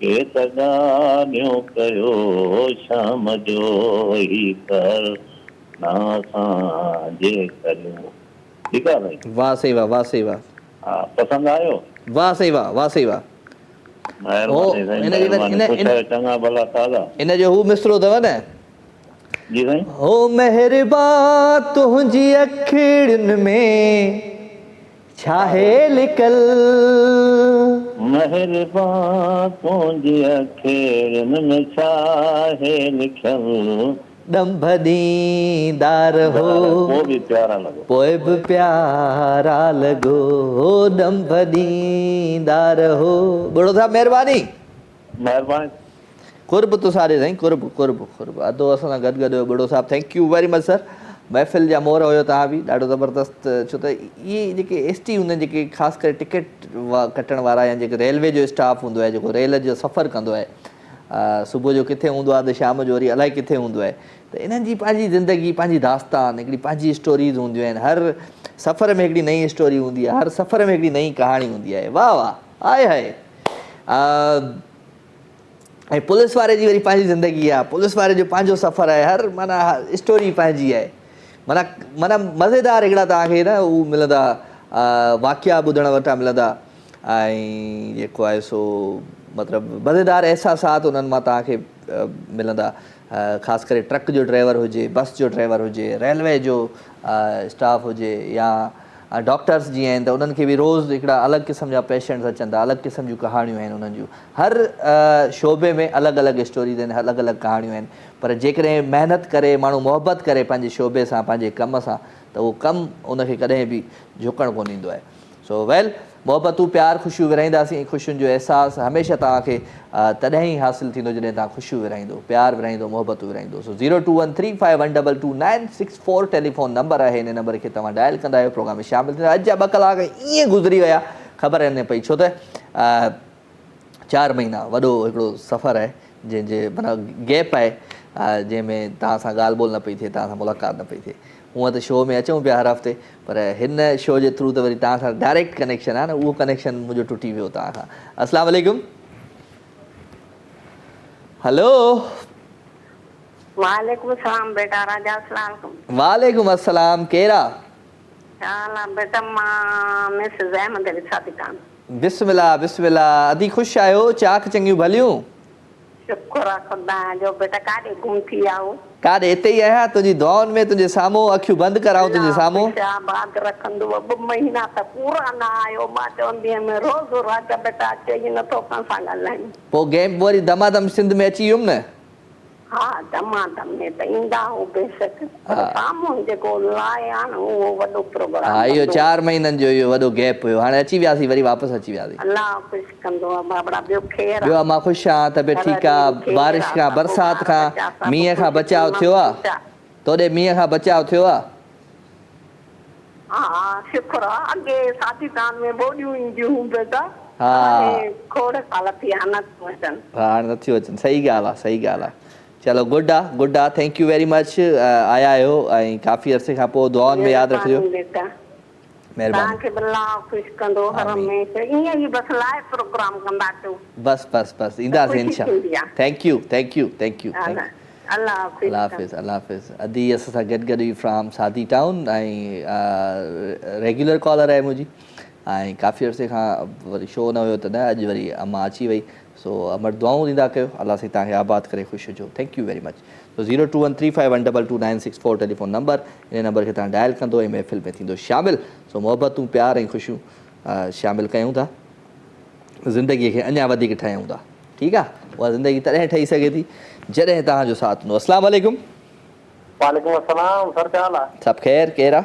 के तगानियो कयो शाम जो ही कर ना जे करियो। ठीक है भाई। वाह सही वाह, वाह सही वाह। हाँ, पसंद आयो? वाह सही वाह, वाह सही वाह। मेहरबानी साईं, मेहरबानी। कुछ है चंगा भला ताज़ा। इन जो हू मिसरो अथव न, जी साईं। हो मेहरबा तुंहिंजी अखिड़ियुनि में छाहे लिकल, मेहरबा तुंहिंजी अखिड़ियुनि में छाहे लिखियल, डंभ ॾींदार हो पोइ बि प्यारा लॻो, पोइ बि प्यारा लॻो, डंभ ॾींदार हो। बड़ो साहब महिरबानी, महिरबानी। कुर्ब तो सारे साईं, कुर्ब कुर्ब कुर्ब। अदो असां सां गॾु गॾु बड़ो साहब, thank you very much sir. महफ़िल जा मोहर हुयो तव्हां बि, ॾाढो ज़बरदस्त। छो त इहे जेके एसटी हूंदा आहिनि, जेके ख़ासि करे टिकट कटण वारा या जेके रेलवे जो स्टाफ हूंदो आहे, जेको रेल जो सफ़र कंदो आहे, सुबुह जो किथे हूंदो आहे त शाम जो वरी अलाए किथे हूंदो आहे, त इन्हनि जी पंहिंजी ज़िंदगी, पंहिंजी दास्तान, हिकिड़ी पंहिंजी स्टोरीज़ हूंदियूं आहिनि। हर सफ़र में हिकिड़ी नई स्टोरी हूंदी आहे, हर सफ़र में हिकिड़ी नई कहाणी हूंदी आहे। वाह वाह, हाय हाय। ऐं पुलिस वारे जी वरी पंहिंजी ज़िंदगी आहे, पुलिस वारे जो पंहिंजो सफ़र आहे, हर माना स्टोरी पंहिंजी आहे। माना माना मज़ेदार हिकिड़ा तव्हांखे न उहे मिलंदा, वाक़िया ॿुधण वटां मिलंदा, ऐं जेको आहे सो मतिलबु मज़ेदार अहसासात उन्हनि मां तव्हांखे मिलंदा। ख़ासि करे ट्रक जो ड्राइवर हुजे, बस जो ड्राइवर हुजे, रेलवे जो स्टाफ हुजे, या डॉक्टर्स जीअं आहिनि त उन्हनि खे बि रोज़ु हिकिड़ा अलॻि क़िस्म जा पेशेंट्स अचनि था, अलॻि क़िस्म जूं कहाणियूं आहिनि उन्हनि जूं। हर शोबे में अलॻि अलॻि स्टोरीज़ आहिनि, अलॻि अलॻि कहाणियूं आहिनि। पर जेकॾहिं महिनत करे, माण्हू मोहबत करे पंहिंजे शोबे सां, पंहिंजे कम सां, त उहो कमु उनखे कॾहिं बि झुकणु कोन ईंदो आहे। सो वेल, मोहबतूं प्यार ख़ुशियूं विरहाईंदासीं। ख़ुशियुनि जो अहसासु हमेशह तव्हांखे तॾहिं ई हासिलु थींदो जॾहिं तव्हां ख़ुशियूं विरहाईंदो, प्यार विरहाईंदो, मोहबतूं विरहाईंदो। सो 02135122964 टेलीफोन नंबर आहे। हिन नंबर खे तव्हां डायल कंदा आहियो, प्रोग्राम में शामिलु थींदा। अॼु जा 2 कलाक ईअं गुज़री विया, ख़बर न पई, छो त 4 महीना वॾो हिकिड़ो सफ़र आहे, जंहिंजे माना गैप आहे, जंहिंमें तव्हां सां ॻाल्हि ॿोल न पई थिए, तव्हां सां मुलाक़ात न पई थिए। हूअं त शो में अचूं पिया हर हफ़्ते, पर हिन शो जे थ्रू त वरी तव्हां सां डायरेक्ट कनेक्शन आहे न, उहो कनेक्शन मुंहिंजो टुटी वियो तव्हां खां। अस्सलाम वालेकुम। हलो, वालेकुम सलाम बेटा राजा, अस्सलाम वालेकुम। वालेकुम अस्सलाम, केरा हाल बेटा? मां मिस ज़हमत अली सादिकान। बिस्मिल्लाह बिस्मिल्लाह। अदी ख़ुशि आहियो? चाक चङियूं भलियूं? शुक्र आहे खुदा जो। बेटा काॾे गुम थी आओ? काॾे, हिते ई आहियां तुंहिंजी दुआउनि में, तुंहिंजे साम्हूं, अखियूं बंदि कराऊं तुंहिंजे साम्हूं। आबाद रखंदो। 2 महीना त पूरा न आयो। मां चवंदी आहियां रोज़ राजा बेटा अचे ई नथो, कंहिं सां ॻाल्हायूं। पोइ गेम वरी दमादम सिंध में अची वियुमि न। हा, दमादम में त ईंदा हो बेशक, पर साम्हूं जेको लाए आहे न उहो वॾो प्रोग्राम। हा, इहो 4 महीननि जो इहो वॾो गैप हुयो, हाणे अची वियासीं, वरी वापसि अची वियासीं। अलाह ख़ुशि कंदो आहे बाबड़ा। ॿियो ख़ैर? ॿियो मां ख़ुशि आहियां, तबियत ठीकु आहे। बारिश खां, बरसाति खां, मींहं खां बचाव थियो आहे? तोॾे मींहं खां बचाव थियो आहे? हा शुक्र आहे। अॻे सादिकान में बोॾियूं ईंदियूं हुयूं बेटा, हा खोड़ साल थी विया नथियूं अचनि। हा, हाणे नथियूं अचनि। सही ॻाल्हि आहे, सही ॻाल्हि आहे। चलो, गुड आहे, गुड आहे। थैंक यू वेरी मच, आया आहियो ऐं काफ़ी अरसे खां पोइ दुआउनि में यादि रखिजो। महिरबानी। तव्हांखे बि अलाह ख़ुशि कंदो हर हमेशह। ईअं ई बसि लाइव प्रोग्राम कंदा कयो। बस बस बस, ईंदासीं इंशाअल्लाह। Thank you thank you thank you. अल्लाह हाफ़िज़, अल्लाह हाफ़िज़। अदी असां सां गॾु हुई फ्राम सादी टाउन, ऐं रेगुलर कॉलर आहे मुंहिंजी, ऐं काफ़ी अरसे खां वरी शो न हुयो त न, अॼु वरी अम्मा अची वई। सो अमर दुआऊं ॾींदा कयो, अलाह साईं तव्हांखे आबाद करे ख़ुशि हुजो। Thank you very much. सो 02135122964 टेलीफोन नंबर, इन नंबर खे तव्हां डायल कंदो ऐं महफ़िल में थींदो शामिलु। सो मोहबतूं, प्यार ऐं ख़ुशियूं शामिलु कयूं था, ज़िंदगीअ खे अञा वधीक ठाहियूं था। ठीकु आहे, उहा ज़िंदगी तॾहिं ठही सघे थी जॾहिं तव्हांजो साथ हूंदो। अस्सलाम वालेकुम। वालेकुम अस्सलाम। सर क्या हाल आहे? सभु ख़ैर, केरु आहे?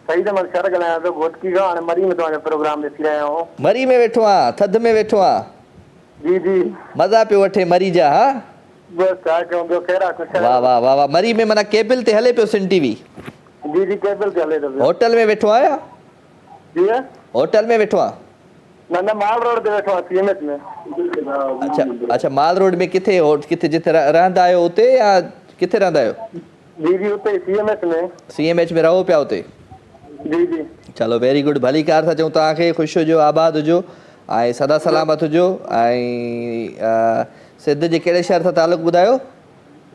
सही त मां शहर ॻाल्हायां पियो, घोटकी खां। हाणे मरी में तव्हांजो प्रोग्राम ॾिसी रहियो आहियां। मरी में वेठो आहियां, थधि में वेठो आहियां। जी जी, मज़ा पियो वठे मरी जा। हा, बसि छा कयूं, ॿियो ख़ैर आहे? ख़ुशि? वाह वाह वाह वाह। मरी में माना केबल ते हले पियो सिंध टीवी? जी जी, केबल ते हले पियो। होटल में वेठो आहियां? जी, होटल में वेठो आहियां? न माल रोड ते वेठो आहियां, सीएमएच में। अच्छा अच्छा, माल रोड में किथे? किथे जिथे रहंदा आहियो उते, या किथे रहंदा आहियो? जी जी, उते सीएमएच में। सीएमएच में रहो पिया उते? जी जी। चलो वेरी गुड, भली कार था चऊं तव्हांखे। ख़ुशि हुजो, आबाद हुजो, ऐं सदा सलामत हुजो। ऐं सिंध जे कहिड़े शहर सां तालुक़ु ॿुधायो?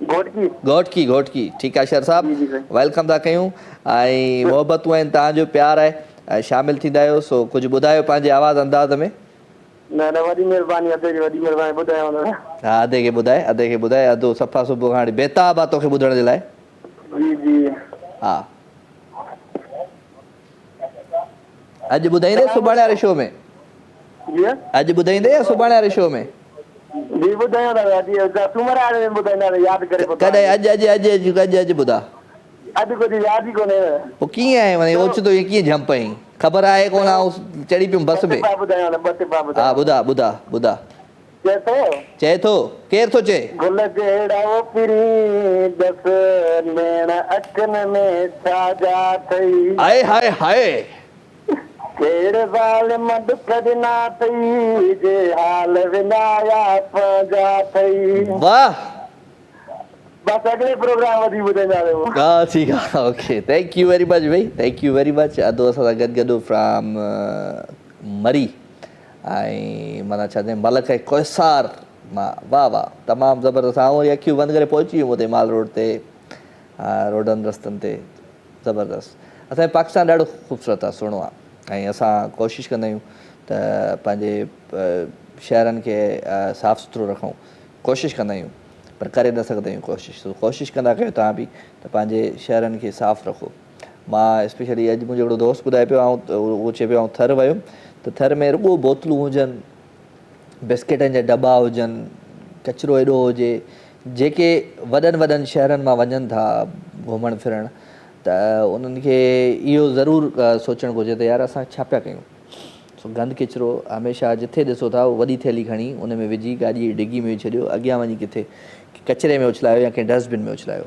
घोटकी। ठीकु आहे शेर साहिबु, वेलकम था कयूं। ऐं मोहबतूं आहिनि, तव्हांजो प्यार आहे, ऐं शामिलु थींदा आहियो। सो कुझु ॿुधायो पंहिंजे आवाज़ अंदाज़ में। न वॾी महिरबानी, वॾी महिरबानी ॿुधायांव थो। हा, अधे खे ॿुधाए, अधो सफ़ा सुबुह हाणे बेताब आहे तोखे ॿुधण जे लाइ। जी हा, अॼु ॿुधाईंदे सुभाणे वारे शो में? अॼु ॿुधाईंदे या सुभाणे वारे शो में? जी ॿुधायां था, सूमर वारे में ॿुधाईंदा, यादि करे। कॾहिं? अॼु ॿुधा। अॼु कुझु यादि ई कोन्हे। पोइ कीअं आहे वञे ओचितो कीअं जंप आई? ख़बर आहे कोन, चढ़ी पियुमि बस में। हा, ॿुधा। चए थो, केरु थो चए? गुल जहिड़ा पिरी दस नैण अखियुनि में छाजा अथई। हाय कहिड़े ज़ालिम दुख ॾिना अथई, जे हाल विञाया पंहिंजा अथई। वाह, बस अगले प्रोग्राम वधी ॿुधाईंदा रहो। हा, ठीकु आहे, okay, thank you very much भाई, थैंक यू वेरी मच। अधो असां सां गॾु फ्रॉम मरी, ऐं माना छा चइबो मलक कोहिसार मां। वाह, तमामु ज़बरदस्त। ऐं अखियूं बंदि करे पहुची वियुमि हुते माल रोड ते, रोडनि रस्तनि ते, ज़बरदस्त। असांजो पाकिस्तान ॾाढो ख़ूबसूरत आहे, सुहिणो आहे, ऐं असां कोशिशि कंदा आहियूं त पंहिंजे शहरनि खे साफ़ु सुथिरो रखूं, कोशिशि कंदा आहियूं, पर करे न सघंदा आहियूं कोशिशि कंदा कयो तव्हां बि त पंहिंजे शहरनि खे साफ़ु रखो। मां स्पेशली अॼु मुंहिंजो हिकिड़ो दोस्त ॿुधाए पियो, उहो चए पियो थर वियुमि त थर में रुॻो बोतलूं हुजनि, बिस्किटनि जा दॿा हुजनि, कचिरो एॾो हुजे। जेके वॾनि शहरनि मां वञनि था घुमणु फिरणु, त उन्हनि खे इहो ज़रूरु सोचणु घुरिजे त यार असां छा पिया कयूं। सो गंद किचिरो हमेशह जिथे ॾिसो था वॾी थैली खणी उन में विझी गाॾी जी डिगी में विझी छॾियो, अॻियां वञी किथे कचिरे में उछलायो या कंहिं डस्टबिन में उछलायो।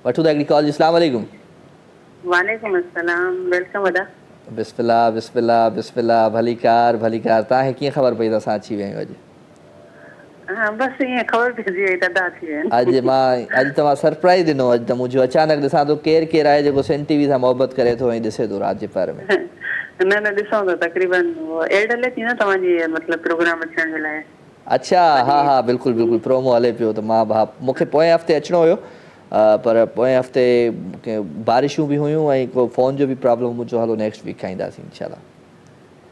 वठूं था हिकिड़ी कॉल। अस्सलाम वालेकुम। वालेकुम अस्सलाम, वेलकम वॾा। बिस्मिल्लाह, भलीकार। तव्हांखे कीअं ख़बर पई त असां अची विया आहियूं अॼु? हाँ, बस ईअं ख़बर पइजी वई त अची विया आहिनि। अॼु तव्हां सरप्राइज़ ॾिनो। अॼु त मुंहिंजो अचानक ॾिसां थो केरु आहे जेको सन टीवी सां मोहबत करे थो ऐं ॾिसे थो राति जे पहर में। न ॾिसूं था, तक़रीबन एड हले थी न तव्हांजी मतिलबु प्रोग्राम अचण जे लाइ। अच्छा, हा, बिल्कुलु प्रोमो हले पियो। त मां मूंखे पोएं हफ़्ते अचिणो हुयो, पर पोएं हफ़्ते बारिशूं बि हुयूं ऐं को फ़ोन जो बि प्रॉब्लम मुंहिंजो। हलो नेक्स्ट वीक खाईंदासीं इंशाल्लाह।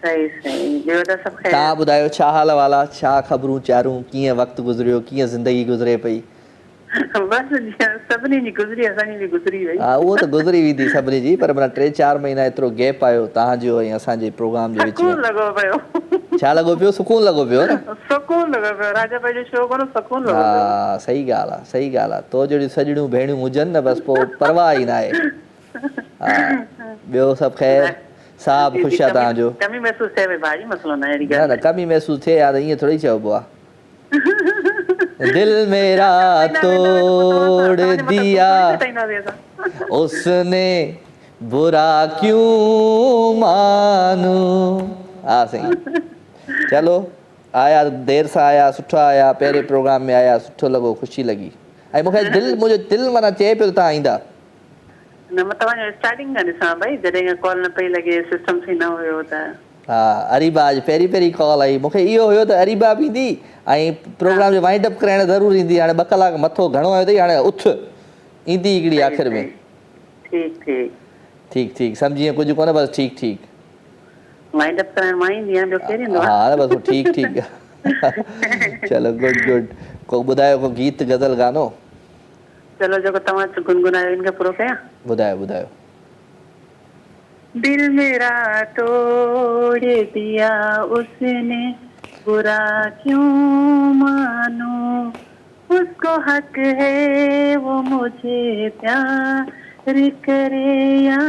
तव्हां ॿुधायो, छा हाल वाल आहे? छा ख़बरूं चारूं? कीअं वक़्तु गुज़रियो? कीअं ज़िंदगी गुज़रे पई? सभिनी जी गुज़री, असांजी बि गुज़री वई। हा, उहो त गुज़री वेंदी सभिनी जी, पर माना 3-4 महीना एतिरो गैप आयो तव्हांजो ऐं असांजे प्रोग्राम जे विच में। छा लॻो पियो? सुकून लॻो पियो न? सुकून लॻो पियो, राजा भाई जो शो करो, सुकून लॻो पियो। हा, सही ॻाल्हि आहे। तो जहिड़ियूं सॼणियूं भेणियूं हुजनि न, बसि पोइ परवाह ई न आहे। हा, ॿियो सभु ख़ैर? साहब ख़ुशि आहे तव्हांजो? कमी महसूस थिए भाई, मसलो न आहे। न, कमी महसूस थिए यार, ईअं थोरी चइबो आहे। दिल मेरा तोड़ दिया उसने, बुरा क्यों मानूं। हा सही, चलो आया, देर सां आया, सुठा आया, पहिरें प्रोग्राम में आया, सुठो लॻो, ख़ुशी लॻी। ऐं मूंखे मुंहिंजो दिलि माना चए पियो तव्हां ईंदा। न, मां तव्हांजो स्टार्टिंग खां ॾिसां भई, जॾहिं कॉल न पई लॻे, सिस्टम थी न हुयो त। हा, अरीबा अॼु पहिरीं कॉल आई। मूंखे इहो हुयो त अरीबा बि ईंदी ऐं प्रोग्राम जो वाइंड अप कराइण ज़रूरु ईंदी। हाणे 2 कलाक मथो घणो आयो अथई, हाणे उथ ईंदी हिकिड़ी आख़िर में। ठीकु, सम्झी कुझु कोन्हे, बसि ठीकु। वाइंड अप कराइण मां ईंदी आहियां, ॿियो केरु ईंदो आहे? हा, बसि ठीकु। चलो, गुड। को ॿुधायो, को गीत गज़ल गानो? चलो, जेको तव्हां गुनगुनायो इनखे पूरो कयां? ॿुधायो। दिल मेरा तोड़ दिया उसने, बुरा क्यों मानूं, उसको हक है वो मुझे प्यार करे या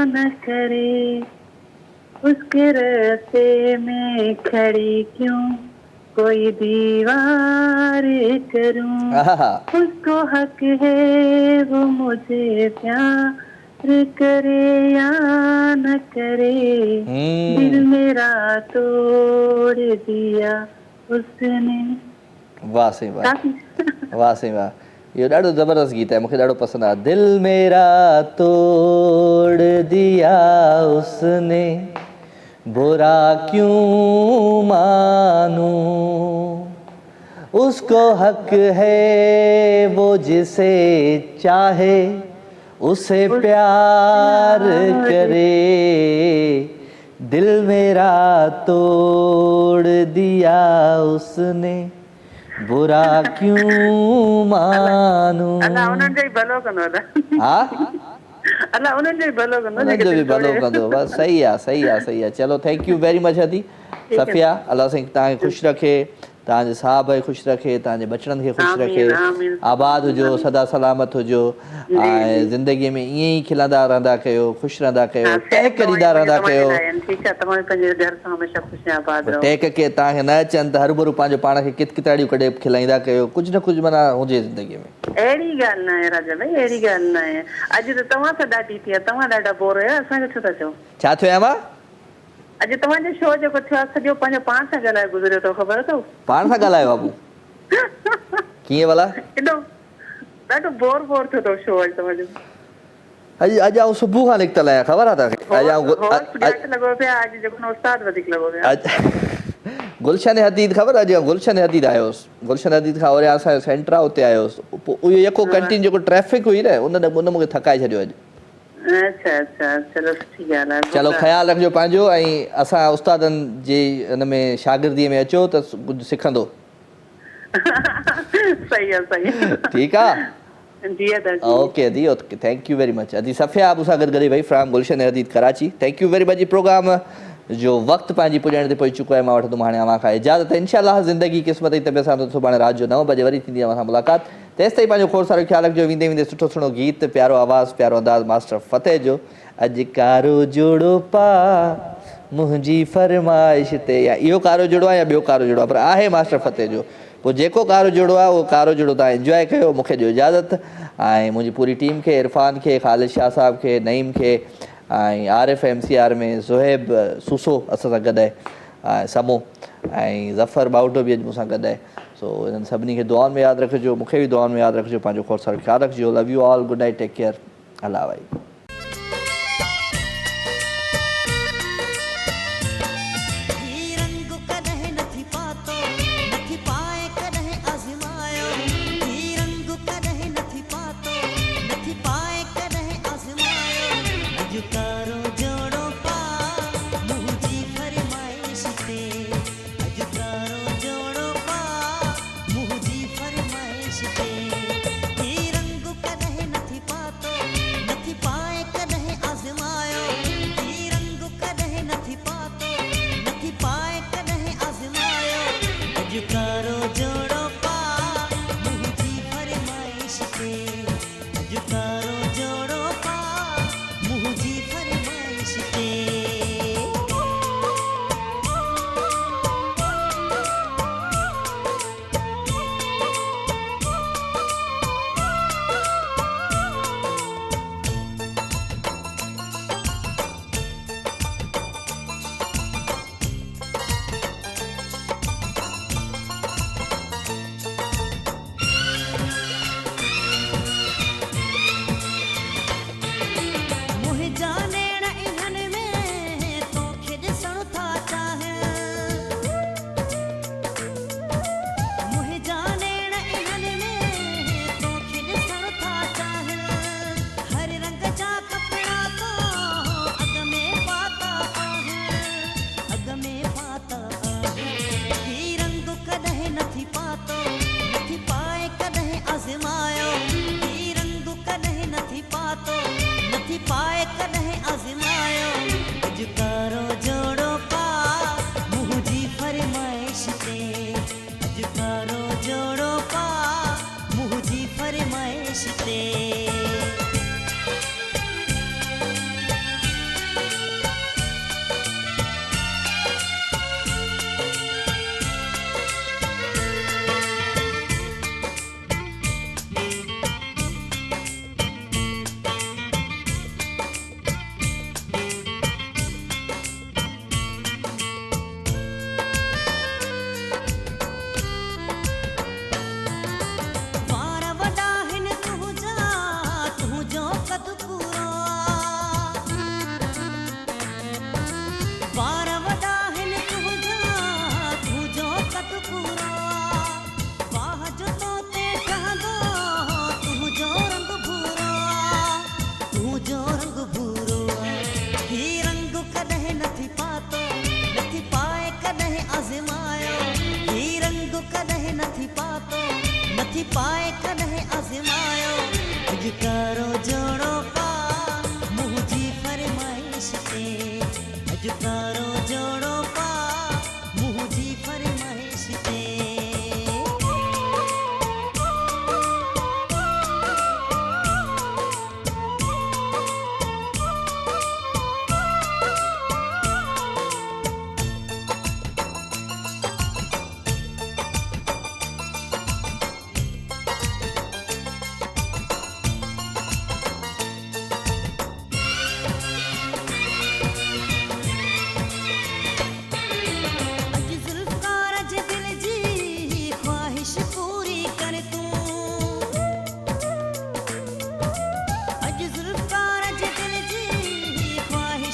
न करे, उसके रास्ते में खड़ी क्यों कोई दीवार करूं, उसको हक है वो मुझे प्यार करे या न करे, दिल मेरा तोड़ दिया उसने। वाह सही वाह। इहो ॾाढो ज़बरदस्त गीत आहे, मूंखे ॾाढो पसंदि आहे। दिल मेरा तोड़ दिया उसने, बुरा क्यों मानूं, उसको हक है वो जिसे चाहे उसे प्यार करे, दिल मेरा तोड़ दिया उसने, बुरा क्यों मानूं। अल्लाह उन्हनि जो ई भलो कंदो दादा। हा अल्लाह उन्हनि जो ई भलो कंदो, उन्हनि जो बि भलो कंदो। बस सही आहे, सही आहे, सही आहे। चलो थैंक यू वेरी मच हदी सफ़िया। अल्लाह साईं तव्हांखे ख़ुशि रखे, तव्हांजे साहब खे ख़ुशि रखे, तव्हांजे बचड़नि खे ख़ुशि रखे, आबाद हुजो, सदा सलामत हुजो ऐं ज़िंदगीअ में ईअं ई खिलंदा रहंदा कयो, ख़ुशि रहंदा कयो, टहक ॾींदा रहंदा कयो। ठीकु आहे, तव्हां पंहिंजे घर सां हमेशा ख़ुशि आबाद रहो। टहक के तव्हांखे न अचनि त हरूभरू पंहिंजो पाण खे किताड़ियूं कढे खिलाईंदा कयो, कुझु न कुझु माना हुजे ज़िंदगीअ में। अहिड़ी ॻाल्हि न आहे राजा भाई, अहिड़ी ॻाल्हि न आहे। अॼु त तव्हां सां ॾाढी थी आहे, तव्हां ॾाढा बोर हुया, असांखे छो था चओ? छा थियो आहे मां? अॼु तव्हांजो शो जेको थियो आहे सॼो पंहिंजो पाण सां ॻाल्हाए गुज़रियो अथव, ख़बर अथव? पाण सां ॻाल्हायो बाबू? कीअं भला? एॾो ॾाढो बोर थियो अथव शो अॼु तव्हांजो। अॼु आउं सुबुह खां निकितल आहियां, ख़बर आहे तव्हांखे? लॻो पिया अॼु जेको उस्ताद वधीक लॻो पिया। गुलशन हदीद ख़बर आहे? अॼु गुलशन हदीद आयो हुउसि, गुलशन हदीद खां वरी असांजो सेंटर आहे उते आयो हुउसि। पोइ उहो यको कंटीन जेको ट्रैफिक हुई न उन मूंखे थकाए छॾियो अॼु। अच्छा अच्छा, चलो सुठी ॻाल्हि आहे। चलो ख़्यालु रखिजो पंहिंजो, ऐं असां उस्तादनि जी हिन में शागिर्दीअ में अचो त कुझु सिखंदो। सही आहे, सही आहे। ठीकु आहे, ओके अदी, okay, thank you very much अदी। सफ़िया अबू सां गॾु गॾु भाई from Gulshan Hadeed Karachi, thank you very much. Programme जो वक़्तु पंहिंजी पुॼण ते पहुची चुको आहे, मां वठंदुमि हाणे अव्हां खां इजाज़त। इंशाअल्लाह ज़िंदगी क़िस्मत जी तबियत सां सुभाणे राति जो 9 बजे वरी थींदी अव्हां सां मुलाक़ात। तेसि ताईं पंहिंजो खोड़ सारो ख़्यालु रखिजो। वेंदे वेंदे सुठो सुठो गीत, प्यारो आवाज़, प्यारो अंदाज़ मास्टर फ़तेह जो अॼु कारो जोड़ो पा मुंहिंजी फरमाइश ते, या इहो कारो जोड़ो आहे या ॿियो कारो जोड़ो आहे, पर आहे मास्टर फ़तेह जो। पोइ जेको कारो जोड़ो आहे उहो कारो जोड़ो तव्हां इंजॉय कयो। मूंखे ॾियो इजाज़त ऐं मुंहिंजी पूरी टीम खे, इरफान खे, ख़ालिद शाह साहब खे, नईम खे ऐं आरिफ MCR में ज़ुहैब सूसो असां सां गॾु आहे, ऐं समो ऐं ज़फ़र बाउटो बि अॼु मूंसां गॾु आहे। सो इन्हनि सभिनी खे दुआउनि में यादि रखिजो, मूंखे बि दुआउनि में यादि रखिजो। पंहिंजो खोड़ सारो ख़्यालु रखिजो। Love you all, good night, take care, अल्लाह भाई। रंग कॾहिं नथी पातो, नथी पाए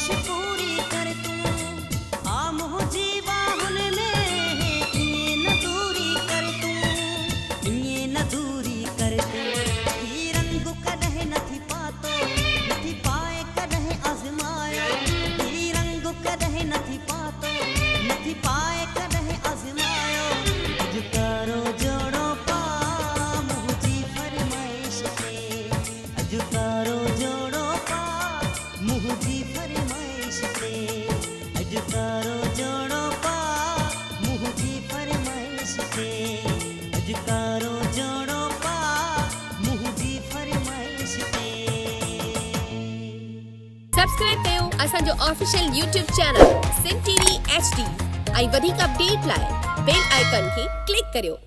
ख्वाहिश पूरी कर तूं आ मुंहिंजी बाहुनि में ईअं न दूरी कर तूं ईअं न दूरी कर तूं ही रंग कॾहिं नथी पातो नथी पाए कॾहिं आज़मायो ही रंग कॾहिं नथी पातो नथी पाए कॾहिं आज़मायो अॼु कारो जोड़ो पा मुंहिंजी फरमाइश ते अॼु कारो जोड़ो पा मुंहिंजी फरमाइश ते अॼु कारो जोड़ो पा मुंहिंजी फरमाइश ते अॼु कारो जोड़ो पा मुंहिंजी फरमाइश ते सब्सक्राइब कयो असांजो official YouTube channel Sindh TV HD ऐं वधीक अपडेट लाइ बेल आइकन खे क्लिक करियो।